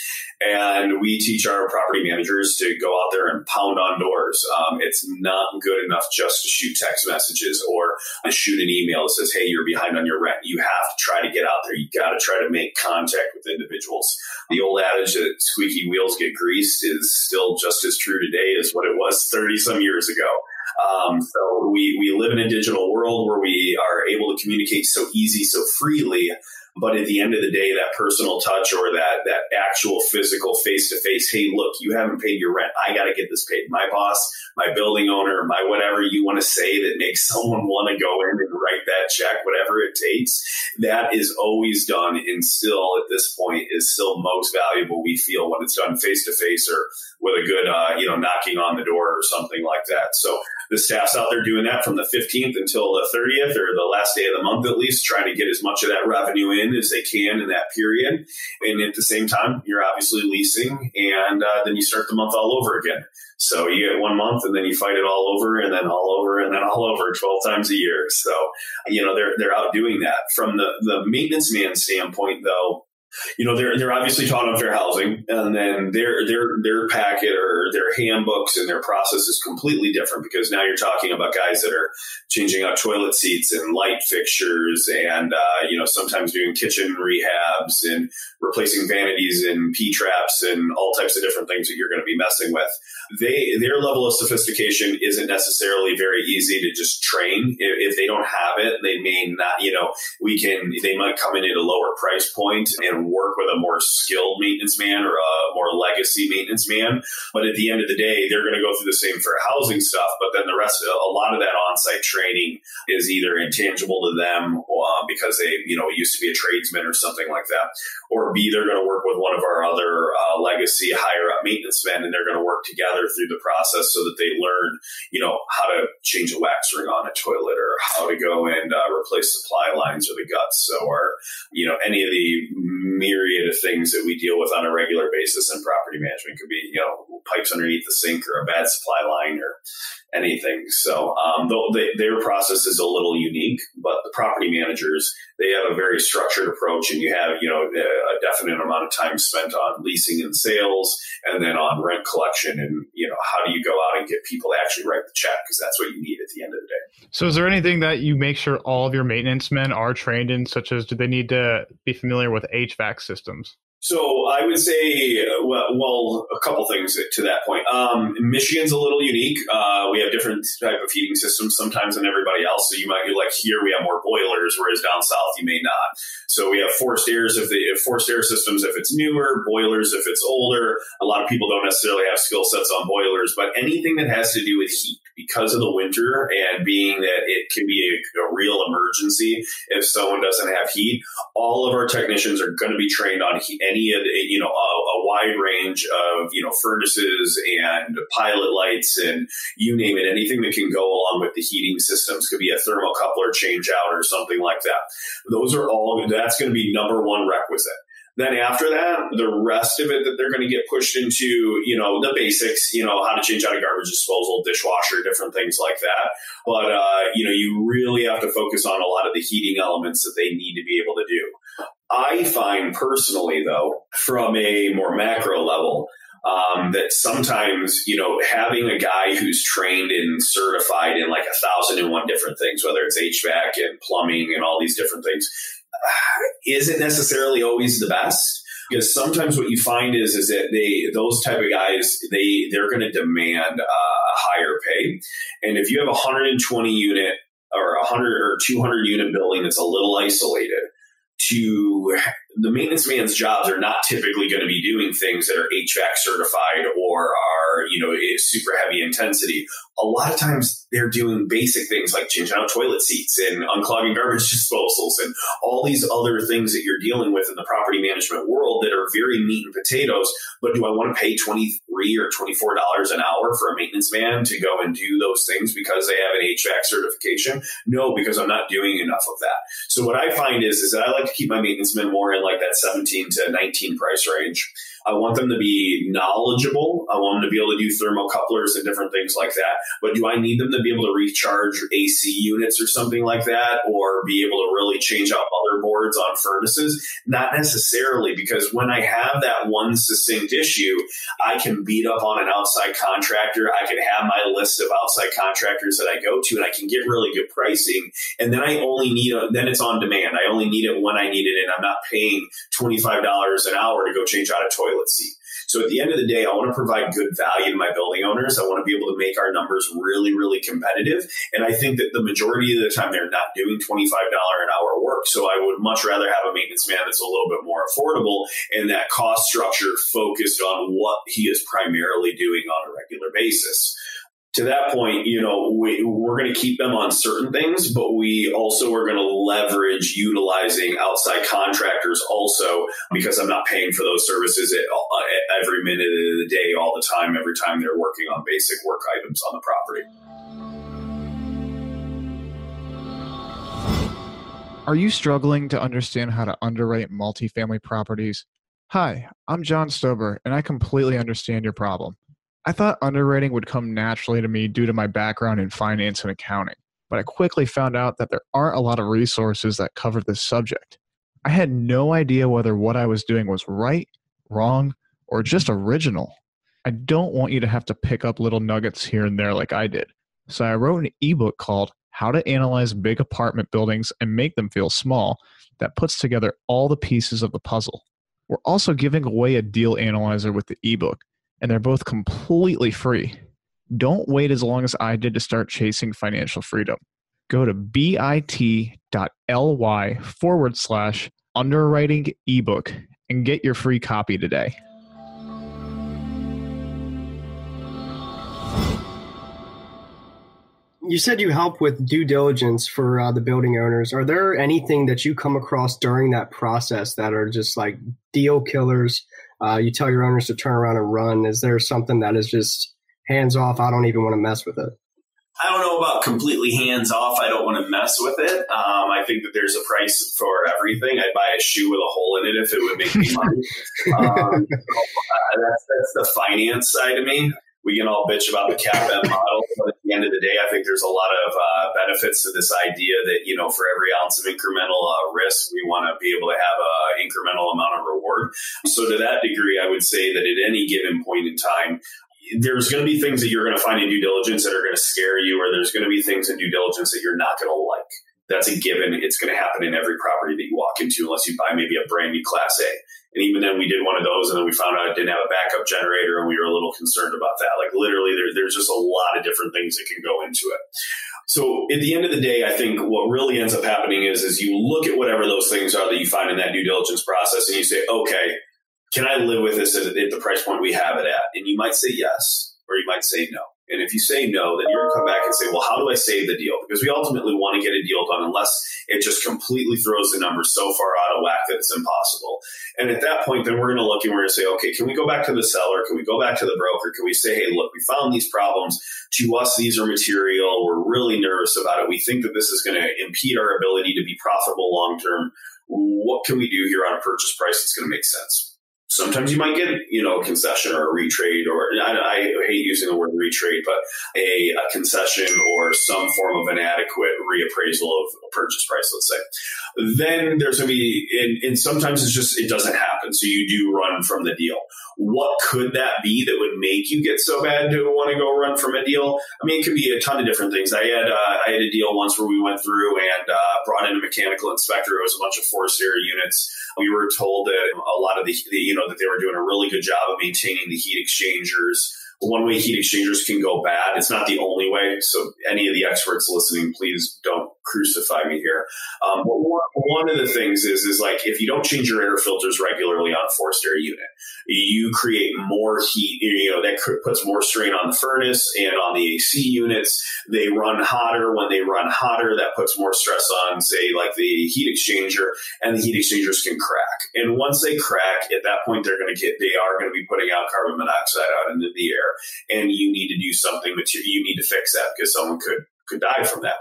And we teach our property managers to go out there and pound on doors. It's not good enough just to shoot text messages or to shoot an email that says, hey, you're behind on your rent. You have to try to get out there. You got to try to make contact with individuals. The old adage that squeaky wheels get greased is still just as true today as what it was 30 some years ago. So we live in a digital world where we are able to communicate so easy, so freely. But at the end of the day, that personal touch or that actual physical face-to-face, hey, look, you haven't paid your rent. I got to get this paid. My boss, my building owner, my whatever you want to say that makes someone want to go in and write that check, whatever it takes, that is always done and still at this point is still most valuable, we feel, when it's done face-to-face or with a good, knocking on the door or something like that. So the staff's out there doing that from the 15th until the 30th or the last day of the month, at least, trying to get as much of that revenue in as they can in that period. And at the same time, you're obviously leasing, and then you start the month all over again. So you get 1 month and then you fight it all over and then all over and then all over 12 times a year. So, they're out doing that. From the maintenance man standpoint, though, they're obviously taught on fair housing, and then their packet or their handbooks and their process is completely different, because now you're talking about guys that are changing out toilet seats and light fixtures and, sometimes doing kitchen rehabs and replacing vanities and P-traps and all types of different things that you're going to be messing with. Their level of sophistication isn't necessarily very easy to just train. If they don't have it, they may not, they might come in at a lower price point and work with a more skilled maintenance man or a more legacy maintenance man. But at the end of the day, they're going to go through the same fair housing stuff. But then a lot of that on-site training is either intangible to them because they, used to be a tradesman or something like that. Or B, they're going to work with one of our other legacy higher up maintenance men, and they're going to work together through the process so that they learn, how to change a wax ring on a toilet, or how to go and replace supply lines or the guts, or any of the myriad of things that we deal with on a regular basis in property management. Could be pipes underneath the sink or a bad supply line or anything. So their process is a little unique, but the property managers, they have a very structured approach, and you have a definite amount of time spent on leasing and sales, and then on rent collection, and how do you go out and get people to actually write the check, because that's what you need at the end of the day. So is there anything that you make sure all of your maintenance men are trained in, such as do they need to be familiar with HVAC systems? So I would say, well, a couple things to that point. Michigan's a little unique. We have different type of heating systems sometimes than everybody else. So you might be like, here we have more boilers, whereas down south you may not. So we have forced air systems if it's newer, boilers if it's older. A lot of people don't necessarily have skill sets on boilers, but anything that has to do with heat, because of the winter and being that it can be a real emergency if someone doesn't have heat, all of our technicians are going to be trained on any of the, a wide range of, furnaces and pilot lights and you name it, anything that can go along with the heating systems. Could be a thermocoupler change out or something like that. That's going to be number one requisite. Then after that, the rest of it that they're going to get pushed into, the basics, how to change out a garbage disposal, dishwasher, different things like that. But, you really have to focus on a lot of the heating elements that they need to be able to do. I find personally, though, from a more macro level, that sometimes, having a guy who's trained and certified in like 1,001 different things, whether it's HVAC and plumbing and all these different things, isn't necessarily always the best. Because sometimes what you find is that those type of guys, they're going to demand a higher pay. And if you have a 120 unit or 100 or 200 unit building that's a little isolated, the maintenance man's jobs are not typically going to be doing things that are HVAC certified or are, super heavy intensity. A lot of times they're doing basic things like changing out toilet seats and unclogging garbage disposals and all these other things that you're dealing with in the property management world that are very meat and potatoes. But do I want to pay $23 or $24 an hour for a maintenance man to go and do those things because they have an HVAC certification? No, because I'm not doing enough of that. So what I find is that I like to keep my maintenance men more in like that 17 to 19 price range. I want them to be knowledgeable. I want them to be able to do thermocouplers and different things like that. But do I need them to be able to recharge AC units or something like that, or be able to really change out motherboards on furnaces? Not necessarily, because when I have that one succinct issue, I can beat up on an outside contractor. I can have my list of outside contractors that I go to, and I can get really good pricing. And then then it's on demand. I only need it when I need it, and I'm not paying $25 an hour to go change out a toilet seat. So at the end of the day, I want to provide good value to my building owners. I want to be able to make our numbers really, really competitive. And I think that the majority of the time they're not doing $25 an hour work. So I would much rather have a maintenance man that's a little bit more affordable and that cost structure focused on what he is primarily doing on a regular basis. To that point, we're going to keep them on certain things, but we also are going to leverage utilizing outside contractors also, because I'm not paying for those services at every minute of the day, all the time, every time they're working on basic work items on the property. Are you struggling to understand how to underwrite multifamily properties? Hi, I'm John Stober, and I completely understand your problem. I thought underwriting would come naturally to me due to my background in finance and accounting, but I quickly found out that there aren't a lot of resources that cover this subject. I had no idea whether what I was doing was right, wrong, or just original. I don't want you to have to pick up little nuggets here and there like I did. So I wrote an ebook called How to Analyze Big Apartment Buildings and Make Them Feel Small that puts together all the pieces of the puzzle. We're also giving away a deal analyzer with the ebook, and they're both completely free. Don't wait as long as I did to start chasing financial freedom. Go to bit.ly/underwriting ebook and get your free copy today. You said you help with due diligence for the building owners. Are there anything that you come across during that process that are just like deal killers? You tell your owners to turn around and run. Is there something that is just hands off? I don't even want to mess with it. I don't know about completely hands off. I don't want to mess with it. I think that there's a price for everything. I'd buy a shoe with a hole in it if it would make me money. That's the finance side of me. We can all bitch about the CAPM model, but at the end of the day, I think there's a lot of benefits to this idea that, for every ounce of incremental risk, we want to be able to have an incremental amount of reward. So to that degree, I would say that at any given point in time, there's going to be things that you're going to find in due diligence that are going to scare you, or there's going to be things in due diligence that you're not going to like. That's a given. It's going to happen in every property that you walk into, unless you buy maybe a brand new Class A. And even then we did one of those and then we found out it didn't have a backup generator and we were a little concerned about that. Like literally there's just a lot of different things that can go into it. So at the end of the day, I think what really ends up happening is you look at whatever those things are that you find in that due diligence process and you say, okay, can I live with this at the price point we have it at? And you might say yes, or you might say no. And if you say no, then you're going to come back and say, well, how do I save the deal? Because we ultimately want to get a deal done unless it just completely throws the numbers so far out of whack that it's impossible. And at that point, then we're going to look and we're going to say, okay, can we go back to the seller? Can we go back to the broker? Can we say, hey, look, we found these problems. To us, these are material. We're really nervous about it. We think that this is going to impede our ability to be profitable long term. What can we do here on a purchase price that's going to make sense? Sometimes you might get, a concession or a retrade, or I hate using the word retrade, but a concession or some form of an adequate reappraisal of a purchase price, let's say. Then there's going to be, and sometimes it doesn't happen. So you do run from the deal. What could that be that would make you get so bad to want to go run from a deal? I mean, it could be a ton of different things. I had a deal once where we went through and brought in a mechanical inspector. It was a bunch of forced air units. We were told that a lot of that they were doing a really good job of maintaining the heat exchangers. One way heat exchangers can go bad. It's not the only way. So any of the experts listening, please don't crucify me here. But one of the things is like, if you don't change your air filters regularly on a forced air unit, you create more heat, that puts more strain on the furnace and on the AC units. They run hotter. When they run hotter, that puts more stress on, say, like the heat exchanger, and the heat exchangers can crack. And once they crack, at that point, they are going to be putting out carbon monoxide out into the air. And you need to do something, you need to fix that because someone could die from that.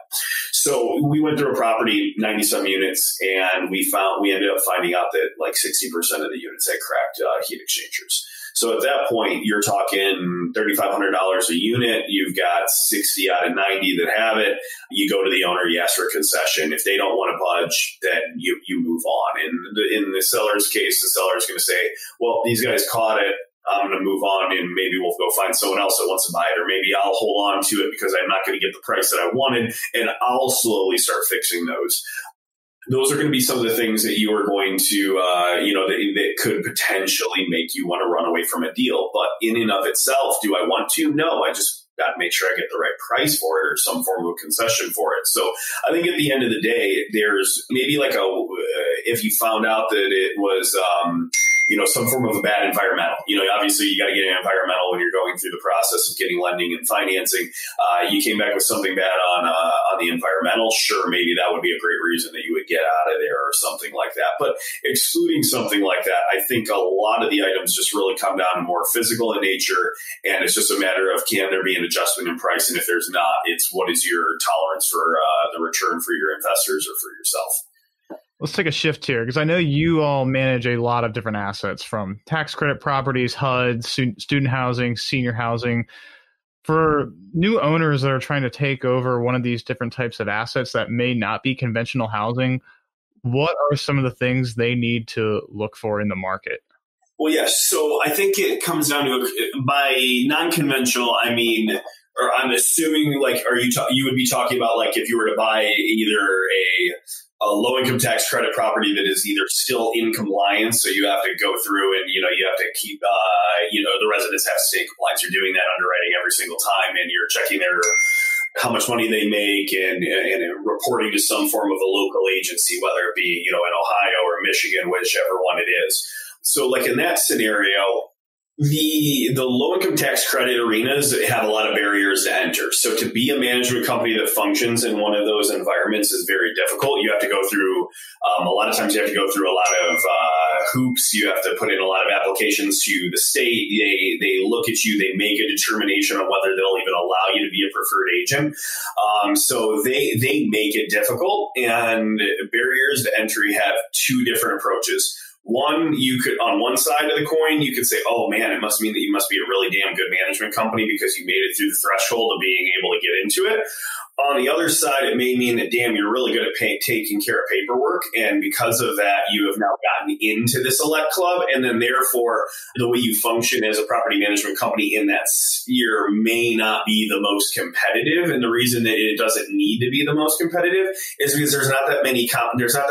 So we went through a property, 90-some units, and we ended up finding out that like 60% of the units had cracked heat exchangers. So at that point, you're talking $3,500 a unit. You've got 60 out of 90 that have it. You go to the owner, you ask for a concession. If they don't want to budge, then you move on. And in the seller's case, the seller's going to say, well, these guys caught it. I'm going to move on and maybe we'll go find someone else that wants to buy it, or maybe I'll hold on to it because I'm not going to get the price that I wanted, and I'll slowly start fixing those. Those are going to be some of the things that you are going to, that could potentially make you want to run away from a deal. But in and of itself, do I want to? No, I just got to make sure I get the right price for it or some form of concession for it. So I think at the end of the day, there's maybe like if you found out that it was, some form of a bad environmental, obviously you got to get an environmental when you're going through the process of getting lending and financing. You came back with something bad on the environmental. Sure, maybe that would be a great reason that you would get out of there or something like that. But excluding something like that, I think a lot of the items just really come down to more physical in nature. And it's just a matter of, can there be an adjustment in price? And if there's not, it's what is your tolerance for the return for your investors or for yourself? Let's take a shift here, because I know you all manage a lot of different assets, from tax credit properties, HUD, student housing, senior housing. For new owners that are trying to take over one of these different types of assets that may not be conventional housing, what are some of the things they need to look for in the market? Well, yes. So I think it comes down to, by non-conventional, I mean, or I'm assuming, like, you would be talking about, like, if you were to buy either a low-income tax credit property that is either still in compliance, so you have to go through and, you have to keep, the residents have to stay in compliance. You're doing that underwriting every single time, and you're checking how much money they make and reporting to some form of a local agency, whether it be, in Ohio or Michigan, whichever one it is. So like in that scenario, the low-income tax credit arenas have a lot of barriers to enter. So to be a management company that functions in one of those environments is very difficult. You have to go through, a lot of times you have to go through a lot of hoops. You have to put in a lot of applications to the state. They look at you. They make a determination on whether they'll even allow you to be a preferred agent. So they make it difficult. And barriers to entry have two different approaches. One, you could, on one side of the coin, you could say, oh man, it must mean that you must be a really damn good management company because you made it through the threshold of being able to get into it. On the other side, it may mean that, damn, you're really good at taking care of paperwork. And because of that, you have now gotten into this elect club. And then therefore, the way you function as a property management company in that sphere may not be the most competitive. And the reason that it doesn't need to be the most competitive is because there's not that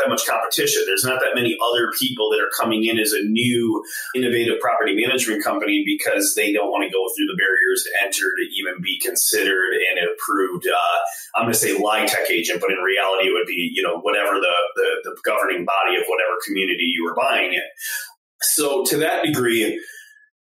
much competition. There's not that many other people that are coming in as a new innovative property management company because they don't want to go through the barriers to enter to even be considered and approved. I'm going to say LIHTC agent, but in reality, it would be, whatever the governing body of whatever community you were buying it. So to that degree,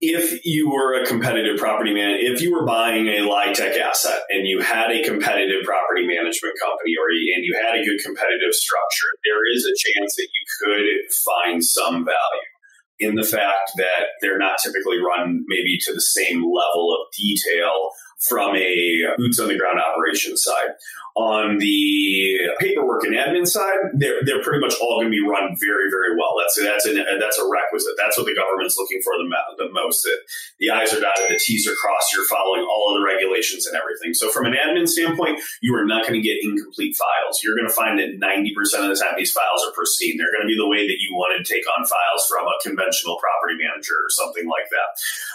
if you were a competitive property man, if you were buying a LIHTC asset and you had a competitive property management company and you had a good competitive structure, there is a chance that you could find some value in the fact that they're not typically run maybe to the same level of detail from a boots on the ground operations side. On the paperwork and admin side, they're pretty much all going to be run very, very well. That's a requisite. That's what the government's looking for the most. That the I's are dotted, the T's are crossed. You're following all of the regulations and everything. So from an admin standpoint, you are not going to get incomplete files. You're going to find that 90% of the time these files are pristine. They're going to be the way that you want to take on files from a conventional property manager or something like that.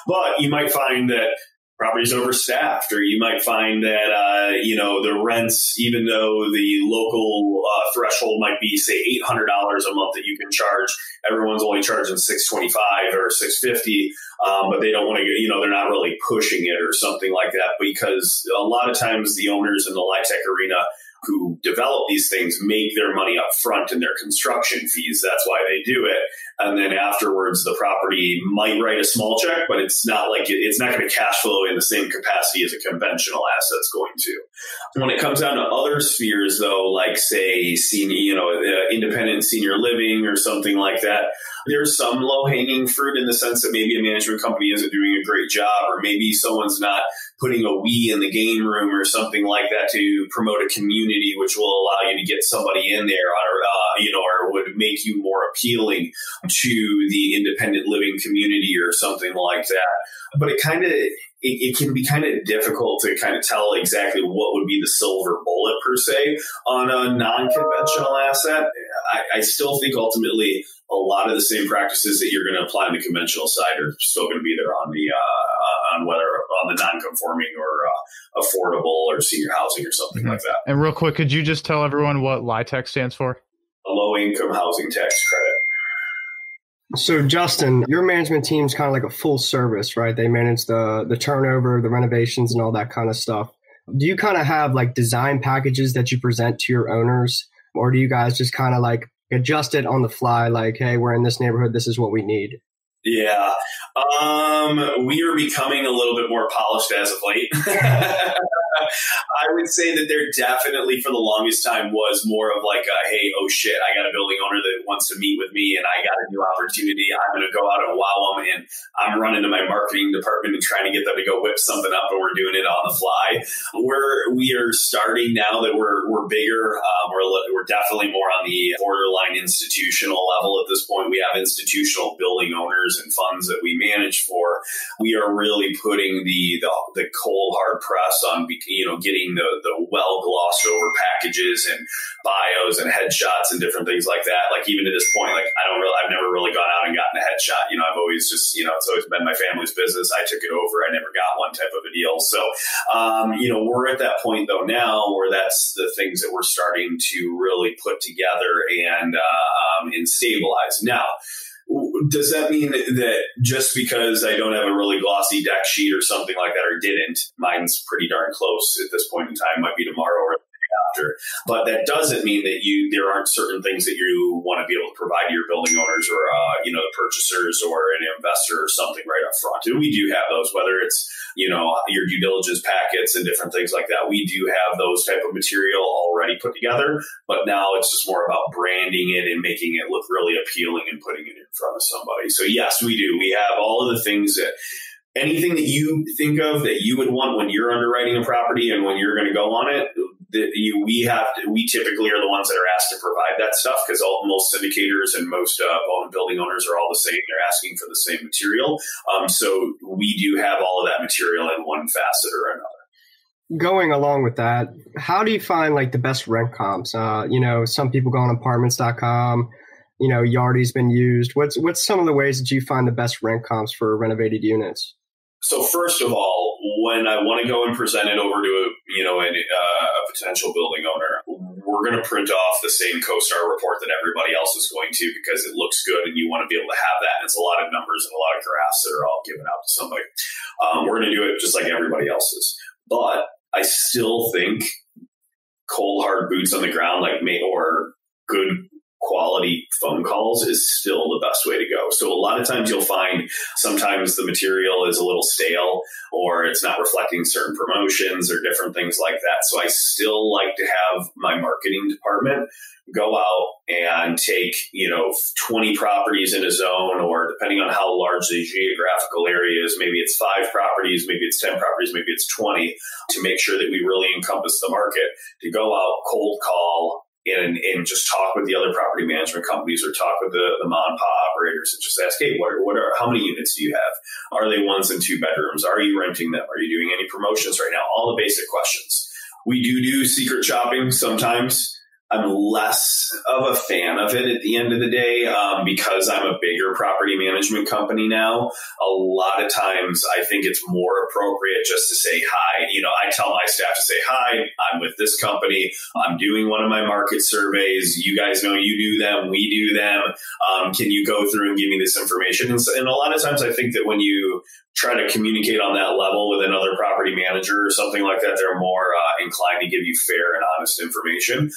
But you might find that property's overstaffed, or you might find that, the rents, even though the local threshold might be, say, $800 a month that you can charge, everyone's only charging $625 or $650, but they don't want to, they're not really pushing it or something like that, because a lot of times the owners in the LIHTC arena who develop these things make their money up front in their construction fees. That's why they do it. And then afterwards, the property might write a small check, but it's not going to cash flow in the same capacity as a conventional asset's going to. When it comes down to other spheres, though, like say independent senior living or something like that, there's some low-hanging fruit in the sense that maybe a management company isn't doing a great job, or maybe someone's not putting a Wii in the game room or something like that to promote a community, which will allow you to get somebody in there, or would make you more appealing to the independent living community or something like that. But it can be kind of difficult to kind of tell exactly what would be the silver bullet per se on a non-conventional asset. I still think ultimately a lot of the same practices that you're going to apply on the conventional side are still going to be there on the whether on the non-conforming or affordable or senior housing or something like that. And real quick, could you just tell everyone what LIHTC stands for? A low-income housing tax credit. So, Justin, your management team's kind of like a full service, right? They manage the turnover, the renovations, and all that kind of stuff. Do you kind of have like design packages that you present to your owners, or do you guys just kind of like adjust it on the fly, like, hey, we're in this neighborhood, this is what we need? Yeah. We are becoming a little bit more polished as of late. I would say that there definitely for the longest time was more of like, hey, oh shit, I got a building owner that wants to meet with me and I got a new opportunity. I'm going to go out and wow them. And I'm running to my marketing department and trying to get them to go whip something up, and we're doing it on the fly. We are starting now that we're bigger. We're definitely more on the borderline institutional level at this point. We have institutional building owners and funds that we manage for. We are really putting the cold hard press on getting the well glossed over packages and bios and headshots and different things like that. Like even to this point, like I've never really gone out and gotten a headshot. I've always just it's always been my family's business. I took it over. I never got one type of a deal. So we're at that point though now where that's the things that we're starting to really put together and stabilize. Now, does that mean that just because I don't have a really glossy deck sheet or something like that, or didn't, mine's pretty darn close at this point in time, might be tomorrow or the day after, but that doesn't mean that there aren't certain things that you want to be able to provide to your building owners or, the purchasers or an investor or something right up front. And we do have those, whether it's, your due diligence packets and different things like that. We do have those type of material already put together, but now it's just more about branding it and making it look really appealing and putting it in front of somebody. So yes, we do. We have all of the things that anything that you think of that you would want when you're underwriting a property and when you're going to go on it, we typically are the ones that are asked to provide that stuff because most syndicators and most building owners are all the same. They're asking for the same material. So we do have all of that material in one facet or another. going along with that, how do you find like the best rent comps? Some people go on apartments.com, Yardy's been used. What's some of the ways that you find the best rent comps for renovated units? So first of all, when I want to go and present it over to a potential building owner, we're going to print off the same CoStar report that everybody else is going to, because it looks good and you want to be able to have that. And it's a lot of numbers and a lot of graphs that are all given out to somebody. We're going to do it just like everybody else's. But I still think cold hard boots on the ground, or good quality phone calls, is still the best way to go. So a lot of times you'll find sometimes the material is a little stale, or it's not reflecting certain promotions or different things like that. So I still like to have my marketing department go out and take, 20 properties in a zone, or depending on how large the geographical area is, maybe it's 5 properties, maybe it's 10 properties, maybe it's 20, to make sure that we really encompass the market, to go out, cold call, and just talk with the other property management companies, or talk with the mom and pop operators, and just ask, hey, how many units do you have? Are they 1s and 2 bedrooms? Are you renting them? Are you doing any promotions right now? All the basic questions. We do secret shopping sometimes. I'm less of a fan of it at the end of the day, because I'm a bigger property management company now. A lot of times I think it's more appropriate just to say hi. I tell my staff to say, hi, I'm with this company. I'm doing one of my market surveys. You guys know you do them. We do them. Can you go through and give me this information? And a lot of times I think that when you try to communicate on that level with another property manager or something like that, they're more inclined to give you fair and honest information.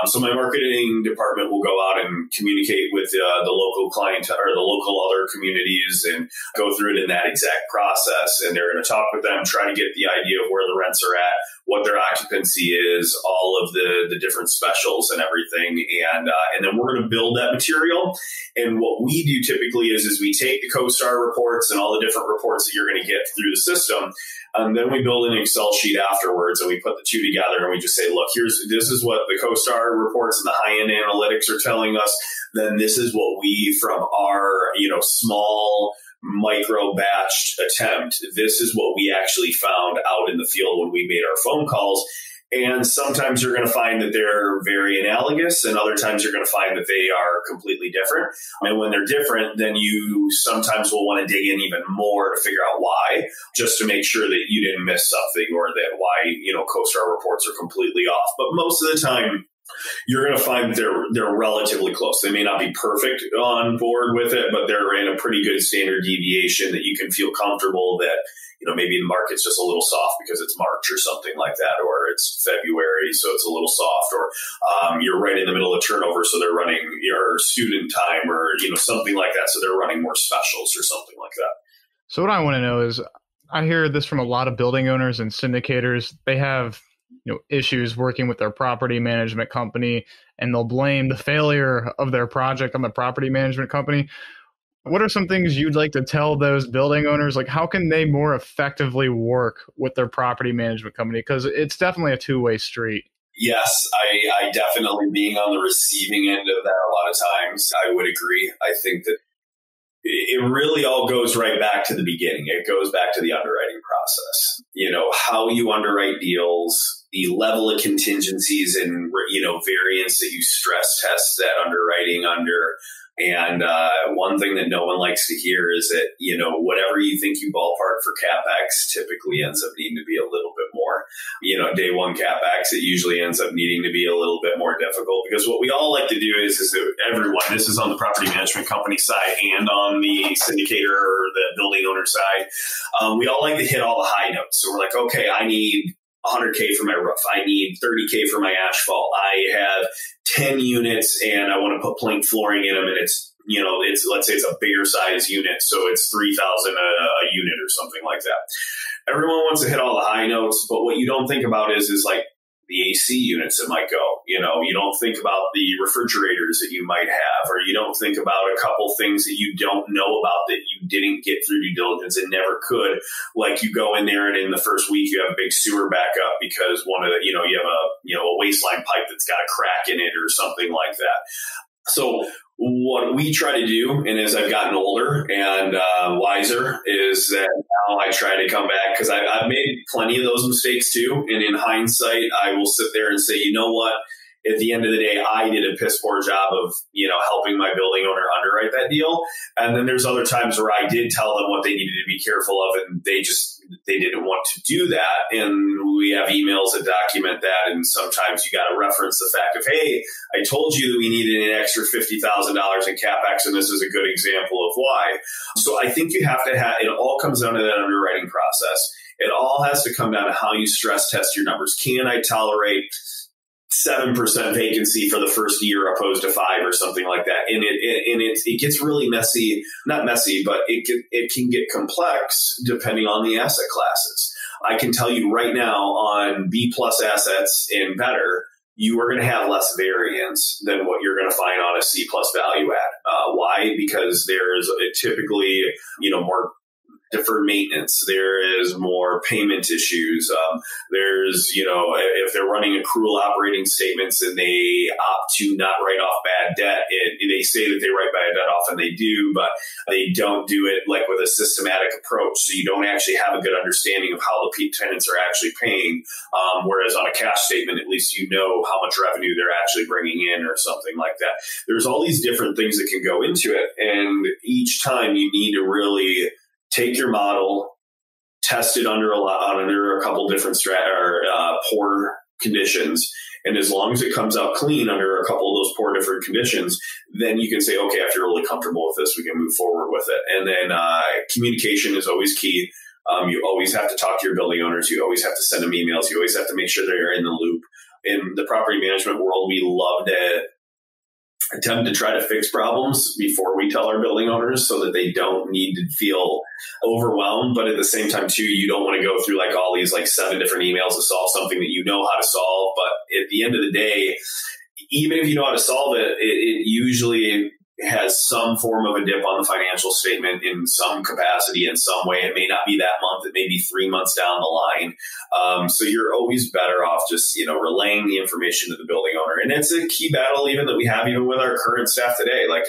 So my marketing department will go out and communicate with the local client or the local other communities and go through it in that exact process. And they're going to talk with them, try to get the idea of where the rents are at, what their occupancy is, all of the different specials and everything. And then we're going to build that material. And what we do typically is we take the CoStar reports and all the different reports that you're going to get through the system. And then we build an Excel sheet afterwards, and we put the two together, and we just say, look, this is what the CoStar reports and the high-end analytics are telling us. Then this is what we, from our, small micro batched attempt, this is what we actually found out in the field when we made our phone calls. And sometimes you're going to find that they're very analogous, and other times you're going to find that they are completely different. And when they're different, then you sometimes will want to dig in even more to figure out why, just to make sure that you didn't miss something, or that why, CoStar reports are completely off. But most of the time, you're going to find that they're relatively close. They may not be perfect on board with it, but they're in a pretty good standard deviation that you can feel comfortable that, maybe the market's just a little soft because it's March or something like that, or it's February, so it's a little soft, or you're right in the middle of turnover, so they're running your student time, or, something like that, so they're running more specials or something like that. So what I want to know is, I hear this from a lot of building owners and syndicators. They have issues working with their property management company, and they'll blame the failure of their project on the property management company. What are some things you'd like to tell those building owners? Like, how can they more effectively work with their property management company? Because it's definitely a two-way street. Yes, I definitely, being on the receiving end of that a lot of times, I would agree. I think that it really all goes right back to the beginning. It goes back to the underwriting process. How you underwrite deals, the level of contingencies and, variance that you stress test that underwriting under. And one thing that no one likes to hear is that, whatever you think you ballpark for CapEx typically ends up needing to be a little bit more. Day one CapEx, it usually ends up needing to be a little bit more difficult, because what we all like to do is that everyone, this is on the property management company side and on the syndicator or the building owner side, we all like to hit all the high notes. So we're like, okay, I need $100K for my roof. I need $30K for my asphalt. I have 10 units and I want to put plank flooring in them, and it's let's say it's a bigger size unit, so it's $3,000 a unit or something like that. Everyone wants to hit all the high notes, but what you don't think about is like the AC units that might go. You don't think about the refrigerators that you might have, or you don't think about a couple things that you don't know about that you didn't get through due diligence and never could. Like, you go in there and in the first week you have a big sewer backup because one of the, you have a waistline pipe that's got a crack in it or something like that. So what we try to do, and as I've gotten older and wiser, is that now I try to come back, because I've made plenty of those mistakes too. And in hindsight, I will sit there and say, you know what? At the end of the day, I did a piss poor job of, helping my building owner underwrite that deal. And then there's other times where I did tell them what they needed to be careful of, and they didn't want to do that. And we have emails that document that. And sometimes you got to reference the fact of, hey, I told you that we needed an extra $50,000 in CapEx, and this is a good example of why. So I think you have to have, it all comes down to that underwriting process. It all has to come down to how you stress test your numbers. Can I tolerate 7% vacancy for the first year opposed to 5 or something like that? And it gets really messy, not messy, but it can get complex depending on the asset classes. I can tell you right now, on B plus assets and better, you are going to have less variance than what you're going to find on a C plus value add. Why? Because there's typically, more deferred maintenance. There is more payment issues. There's, if they're running accrual operating statements and they opt to not write off bad debt, they say that they write bad debt off, and they do, but they don't do it like with a systematic approach. So you don't actually have a good understanding of how the tenants are actually paying. Whereas on a cash statement, at least you know how much revenue they're actually bringing in or something like that. There's all these different things that can go into it. And each time you need to really take your model, test it under a couple different poor conditions, and as long as it comes out clean under a couple of those poor different conditions, then you can say, okay, I feel really comfortable with this. We can move forward with it. And then communication is always key. You always have to talk to your building owners. You always have to send them emails. You always have to make sure they're in the loop. In the property management world, we love to attempt to try to fix problems before we tell our building owners, so that they don't need to feel overwhelmed. But at the same time too, you don't want to go through like all these like 7 different emails to solve something that you know how to solve. But at the end of the day, even if you know how to solve it, it usually has some form of a dip on the financial statement in some capacity, in some way. It may not be that month, it may be 3 months down the line. So you're always better off just, relaying the information to the building owner. And it's a key battle even that we have even with our current staff today. Like,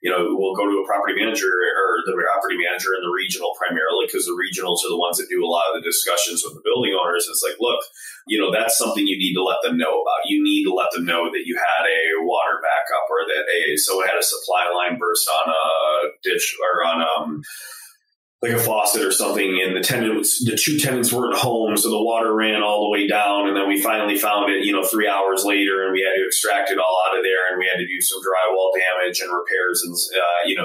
we'll go to a property manager, or the property manager and the regional primarily, because the regionals are the ones that do a lot of the discussions with the building owners. It's like, look, that's something you need to let them know about. You need to let them know that you had a water backup, or that someone had a supply line burst on a ditch, or on like a faucet or something, and the 2 tenants weren't home, so the water ran all the way down, and then we finally found it, 3 hours later, and we had to extract it all out of there, and we had to do some drywall damage and repairs and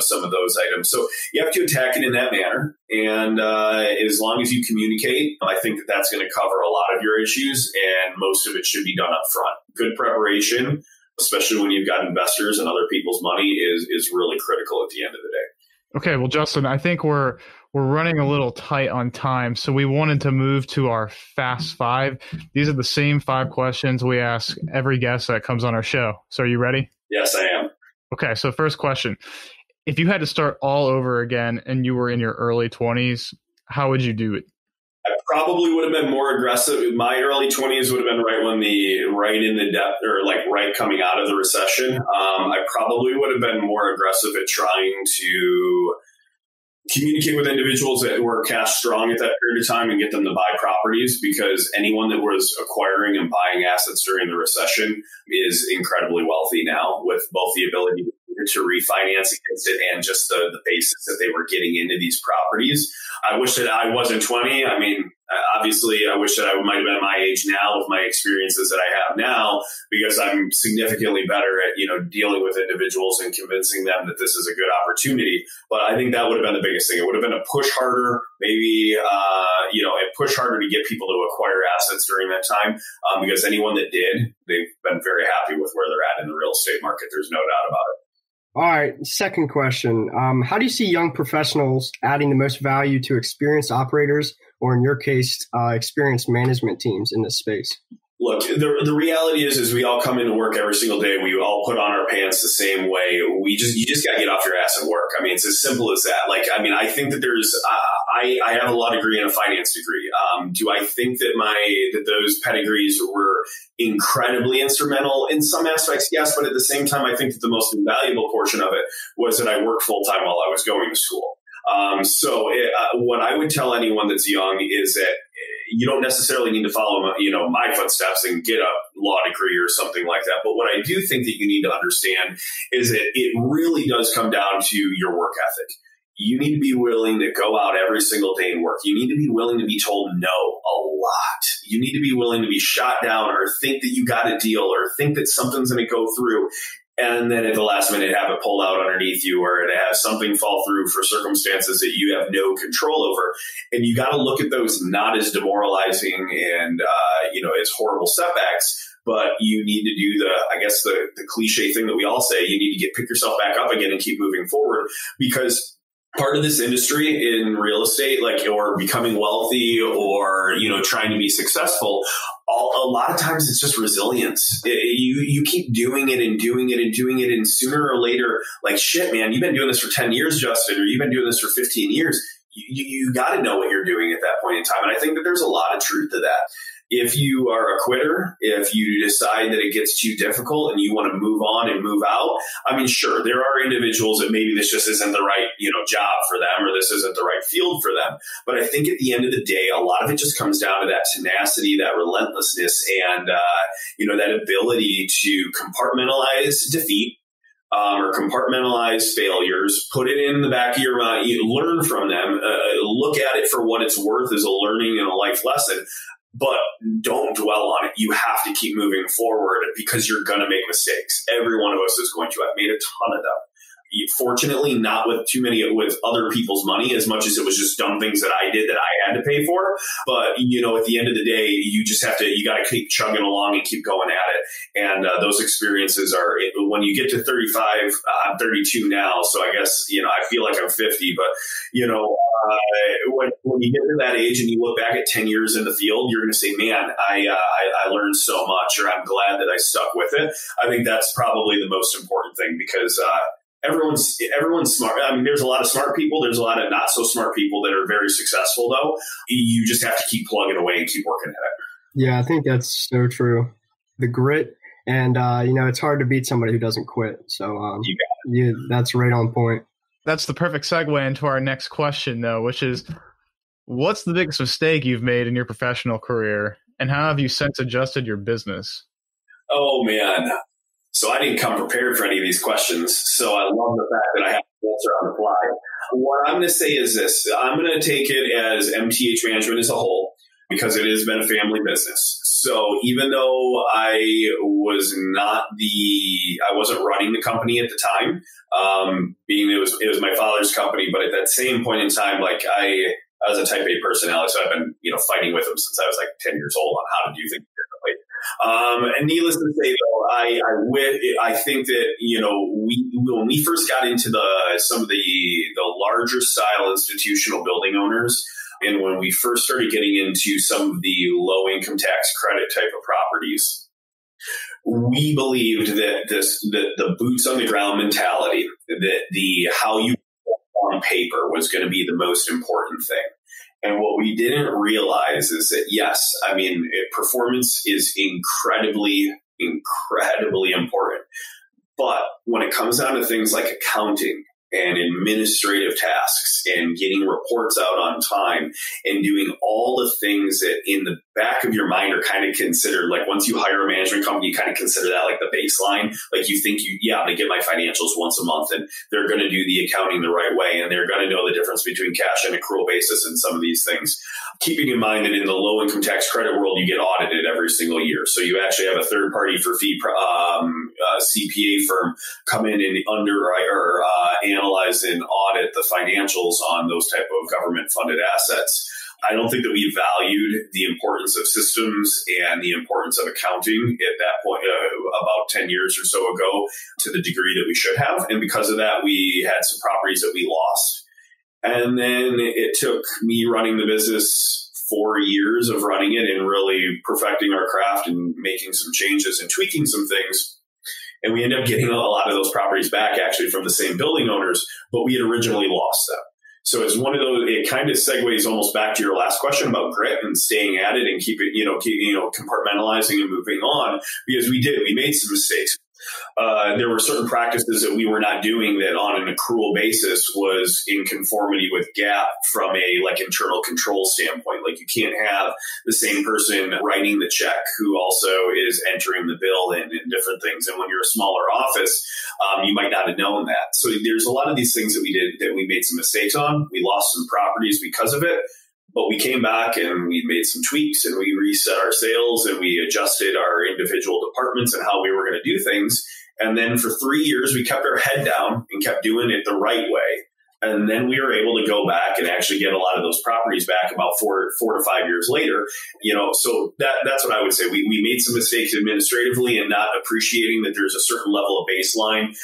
some of those items. So you have to attack it in that manner, and as long as you communicate, I think that that's going to cover a lot of your issues, and most of it should be done up front. Good preparation, especially when you've got investors and other people's money, is really critical at the end of the day. Okay, well, Justin, I think we're running a little tight on time, so we wanted to move to our Fast 5. These are the same 5 questions we ask every guest that comes on our show. So are you ready? Yes, I am. Okay, so first question. If you had to start all over again and you were in your early 20s, how would you do it? I probably would have been more aggressive. My early 20s would have been right in the depth, or like right coming out of the recession. I probably would have been more aggressive at trying to communicate with individuals that were cash strong at that period of time and get them to buy properties, because anyone that was acquiring and buying assets during the recession is incredibly wealthy now, with both the ability to refinance against it and just the basis that they were getting into these properties. I wish that I wasn't 20. I mean, obviously, I wish that I might have been my age now with my experiences that I have now, because I'm significantly better at, dealing with individuals and convincing them that this is a good opportunity. But I think that would have been the biggest thing. It would have been a push harder, maybe, push harder to get people to acquire assets during that time, because anyone that did, they've been very happy with where they're at in the real estate market. There's no doubt about it. All right. Second question. How do you see young professionals adding the most value to experienced operators, or in your case, experienced management teams in this space? Look, the reality is we all come into work every single day. We all put on our pants the same way. You just got to get off your ass and work. I mean, it's as simple as that. I think that I have a law degree and a finance degree. Do I think that those pedigrees were incredibly instrumental in some aspects? Yes, but at the same time, I think that the most invaluable portion of it was that I worked full time while I was going to school. What I would tell anyone that's young is that you don't necessarily need to follow, my footsteps and get a law degree or something like that. But what I do think that you need to understand is that it really does come down to your work ethic. You need to be willing to go out every single day and work. You need to be willing to be told no a lot. You need to be willing to be shot down or think that you got a deal or think that something's going to go through. And then at the last minute, have it pulled out underneath you or to have something fall through for circumstances that you have no control over. And you got to look at those not as demoralizing and, as horrible setbacks, but you need to do the cliche thing that we all say, you need to pick yourself back up again and keep moving forward, because part of this industry in real estate, or becoming wealthy or, trying to be successful, a lot of times it's just resilience. You keep doing it and doing it and doing it. And sooner or later, shit, man, you've been doing this for 10 years, Justin, or you've been doing this for 15 years. You got to know what you're doing at that point in time. And I think that there's a lot of truth to that. If you are a quitter, if you decide that it gets too difficult and you want to move on and move out, sure, there are individuals that maybe this just isn't the right, job for them, or this isn't the right field for them. But I think at the end of the day, a lot of it just comes down to that tenacity, that relentlessness, and, that ability to compartmentalize defeat. Or compartmentalize failures, put it in the back of your mind, learn from them, look at it for what it's worth as a learning and a life lesson, but don't dwell on it. You have to keep moving forward because you're going to make mistakes. Every one of us is going to. I've made a ton of them. Fortunately, not with with other people's money, as much as it was just dumb things that I did that I had to pay for. But, at the end of the day, you got to keep chugging along and keep going at it. And those experiences when you get to 35, I'm 32 now. So I guess, I feel like I'm 50, but, when you get to that age and you look back at 10 years in the field, you're going to say, man, I learned so much, or I'm glad that I stuck with it. I think that's probably the most important thing, because, everyone's smart. There's a lot of smart people. There's a lot of not so smart people that are very successful, though. You just have to keep plugging away and keep working at it. Yeah, I think that's so true. The grit, and it's hard to beat somebody who doesn't quit. So that's right on point. That's the perfect segue into our next question, though, which is, what's the biggest mistake you've made in your professional career, and how have you since adjusted your business? Oh, man. So I didn't come prepared for any of these questions. So I love the fact that I have to answer on the fly. What I'm going to say is this. I'm going to take it as MTH Management as a whole, because it has been a family business. So even though I wasn't running the company at the time, being it was my father's company, but at that same point in time, I was a type A personality, so I've been, fighting with him since I was 10 years old on how to do things differently. And needless to say, though, I think that, when we first got into some of the larger style institutional building owners, and when we first started getting into some of the low income tax credit type of properties, we believed that the boots on the ground mentality, that how you on paper was going to be the most important thing. And what we didn't realize is that, yes, performance is incredibly, incredibly important. But when it comes down to things like accounting and administrative tasks and getting reports out on time and doing all the things that in the back of your mind are kind of considered, once you hire a management company, you kind of consider that the baseline. You think I'm going to get my financials once a month, and they're going to do the accounting the right way, and they're going to know the difference between cash and accrual basis and some of these things. Keeping in mind that in the low income tax credit world, you get audited every single year. So you actually have a third party for fee CPA firm come in and underwrite or analyze and audit the financials on those type of government funded assets. I don't think that we valued the importance of systems and the importance of accounting at that point, about 10 years or so ago, to the degree that we should have. And because of that, we had some properties that we lost. And then it took me running the business 4 years of running it and really perfecting our craft and making some changes and tweaking some things. And we ended up getting a lot of those properties back actually from the same building owners, but we had originally lost them. So it's one of those, it kind of segues almost back to your last question about grit and staying at it and keep compartmentalizing and moving on, because we made some mistakes. There were certain practices that we were not doing that on an accrual basis was in conformity with GAAP from a internal control standpoint. Like, you can't have the same person writing the check who also is entering the bill and different things. And when you're a smaller office, you might not have known that. So there's a lot of these things that we did that we made some mistakes on. We lost some properties because of it. But we came back and we made some tweaks and we reset our sales and we adjusted our individual departments and how we were going to do things. And then for 3 years, we kept our head down and kept doing it the right way. And then we were able to go back and actually get a lot of those properties back about four to 5 years later. So that's what I would say. We made some mistakes administratively and not appreciating that there's a certain level of baseline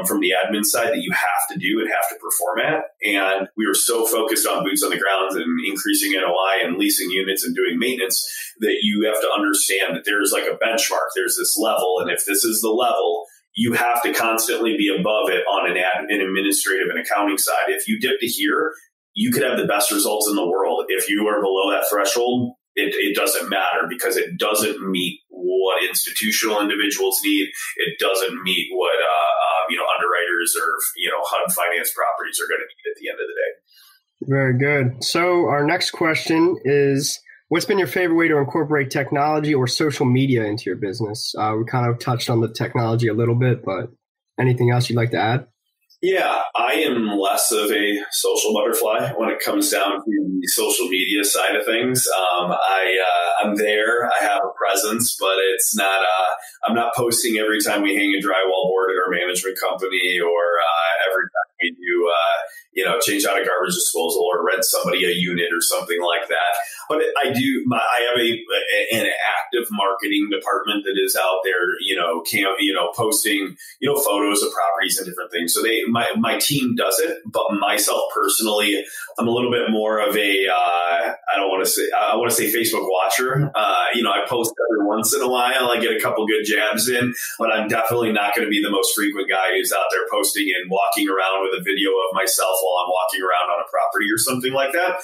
from the admin side that you have to do and have to perform at. And we were so focused on boots on the ground and increasing NOI and leasing units and doing maintenance that you have to understand that there's like a benchmark. There's this level. And if this is the level, you have to constantly be above it on an administrative and accounting side. If you dip to here, you could have the best results in the world. If you are below that threshold, it doesn't matter because it doesn't meet what institutional individuals need. It doesn't meet what underwriters or HUD finance properties are going to need at the end of the day. Very good. So our next question is, what's been your favorite way to incorporate technology or social media into your business? We kind of touched on the technology a little bit, but anything else you'd like to add? Yeah, I am less of a social butterfly when it comes down to the social media side of things. I'm there. I have a presence, but it's not. I'm not posting every time we hang a drywall board at our management company, or every time we do, change out a garbage disposal or rent somebody a unit or something like that. But I do. I have an active marketing department that is out there, posting, photos of properties and different things. So my team does it, but myself personally, I'm a little bit more of a, I want to say Facebook watcher. I post every once in a while. I get a couple good jabs in, but I'm definitely not going to be the most frequent guy who's out there posting and walking around with a video of myself while I'm walking around on a property or something like that.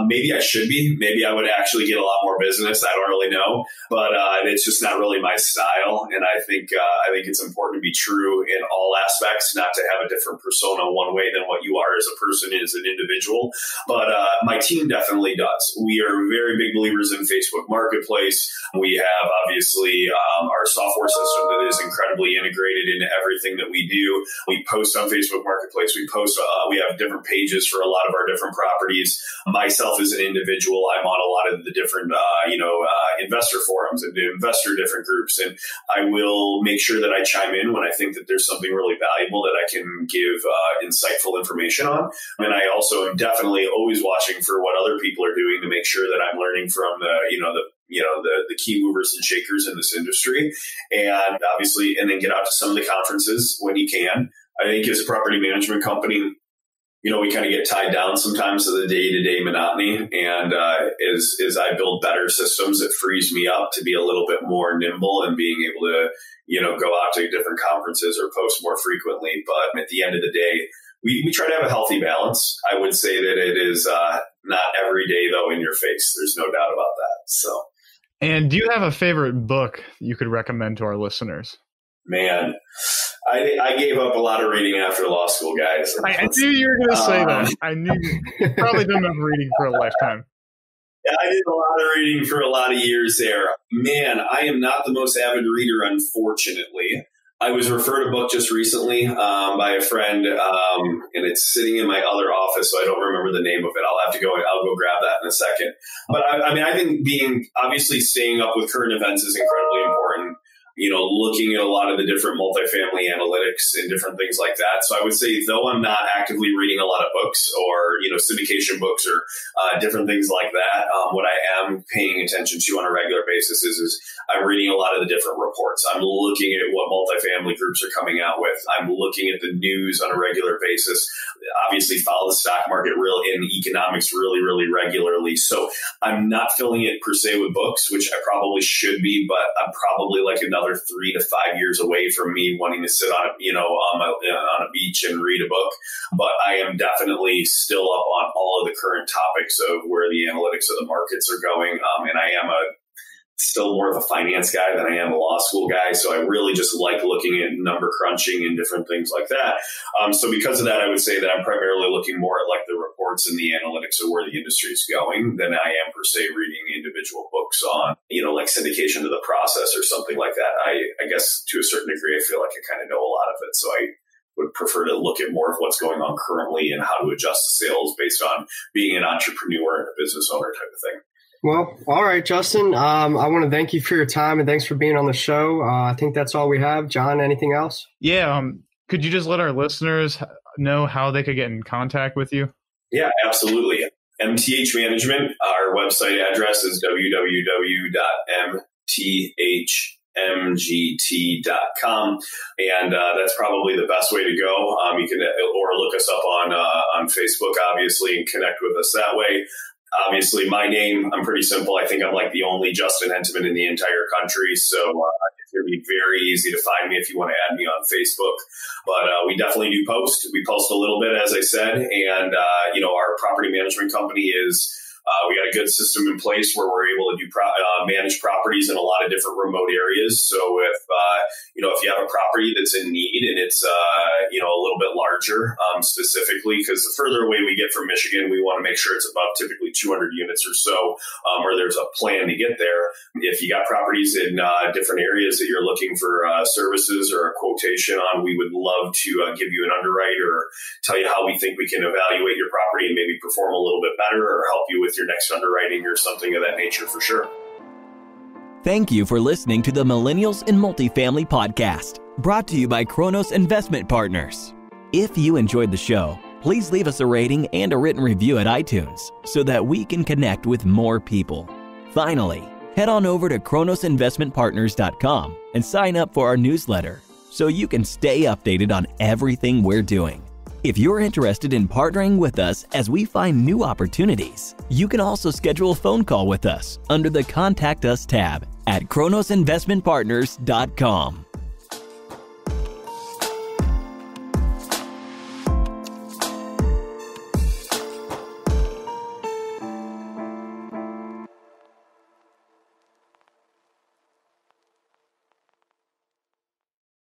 Maybe I should be. Maybe I would actually get a lot more business. I don't really know, but it's just not really my style. And I think it's important to be true in all aspects, not to have a different persona one way than what you are as a person, as an individual. But my team definitely does. We are very big believers in Facebook Marketplace. We have obviously our software system that is incredibly integrated into everything that we do. We post on Facebook Marketplace. We have different pages for a lot of our different properties. Myself as an individual, I'm on a lot of the different, investor forums and investor different groups. And I will make sure that I chime in when I think that there's something really valuable that I can give insightful information on. And I also am definitely always watching for what other people are doing to make sure that I'm learning from the key movers and shakers in this industry. And obviously, and then get out to some of the conferences when you can. I think as a property management company, we kind of get tied down sometimes to the day-to-day monotony. And as I build better systems, it frees me up to be a little bit more nimble and being able to, go out to different conferences or post more frequently. But at the end of the day, we try to have a healthy balance. I would say that it is not every day, though, in your face. There's no doubt about that. So. And do you have a favorite book you could recommend to our listeners? Man, I gave up a lot of reading after law school, guys. I knew you were going to say that. I knew you probably done enough reading for a lifetime. Yeah, I did a lot of reading for a lot of years there. Man, I am not the most avid reader, unfortunately. I was referred a book just recently by a friend, and it's sitting in my other office, so I don't remember the name of it. I'll go grab that in a second. But I think obviously staying up with current events is incredibly important. Looking at a lot of the different multifamily analytics and different things like that. So I would say, though I'm not actively reading a lot of books or, syndication books or different things like that, what I am paying attention to on a regular basis is I'm reading a lot of the different reports. I'm looking at what multifamily groups are coming out with. I'm looking at the news on a regular basis. obviously follow the stock market in economics really, really regularly. So I'm not filling it per se with books, which I probably should be, but I'm probably like another 3 to 5 years away from me wanting to sit on a beach and read a book. But I am definitely still up on all of the current topics of where the analytics of the markets are going. And I am still more of a finance guy than I am a law school guy. So I really just like looking at number crunching and different things like that. So because of that, I would say that I'm primarily looking more at like the reports and the analytics of where the industry is going than I am per se reading individual books on, like syndication to the process or something like that. I guess to a certain degree, I feel like I kind of know a lot of it. So I would prefer to look at more of what's going on currently and how to adjust the sales based on being an entrepreneur and a business owner type of thing. Well, all right, Justin. I want to thank you for your time and thanks for being on the show. I think that's all we have. John, anything else? Yeah. Could you just let our listeners know how they could get in contact with you? Yeah, absolutely. MTH Management, our website address is www.mthmgt.com. And that's probably the best way to go. You can or look us up on Facebook, obviously, and connect with us that way. Obviously, my name, I'm pretty simple. I think I'm like the only Justin Hentemann in the entire country. So it's going to be very easy to find me if you want to add me on Facebook. But we definitely do post. We post a little bit, as I said. And, our property management company is we got a good system in place where we're able to do manage properties in a lot of different remote areas. So if you have a property that's in need and it's a little bit larger, specifically because the further away we get from Michigan, we want to make sure it's above typically 200 units or so, or there's a plan to get there. If you got properties in different areas that you're looking for services or a quotation on, we would love to give you an underwrite or tell you how we think we can evaluate your property and maybe perform a little bit better or help you with your next underwriting or something of that nature for sure. Thank you for listening to the Millennials in Multifamily podcast, brought to you by Kronos Investment Partners. If you enjoyed the show, please leave us a rating and a written review at iTunes so that we can connect with more people. Finally, head on over to kronosinvestmentpartners.com and sign up for our newsletter so you can stay updated on everything we're doing. If you're interested in partnering with us as we find new opportunities, you can also schedule a phone call with us under the Contact Us tab at kronosinvestmentpartners.com.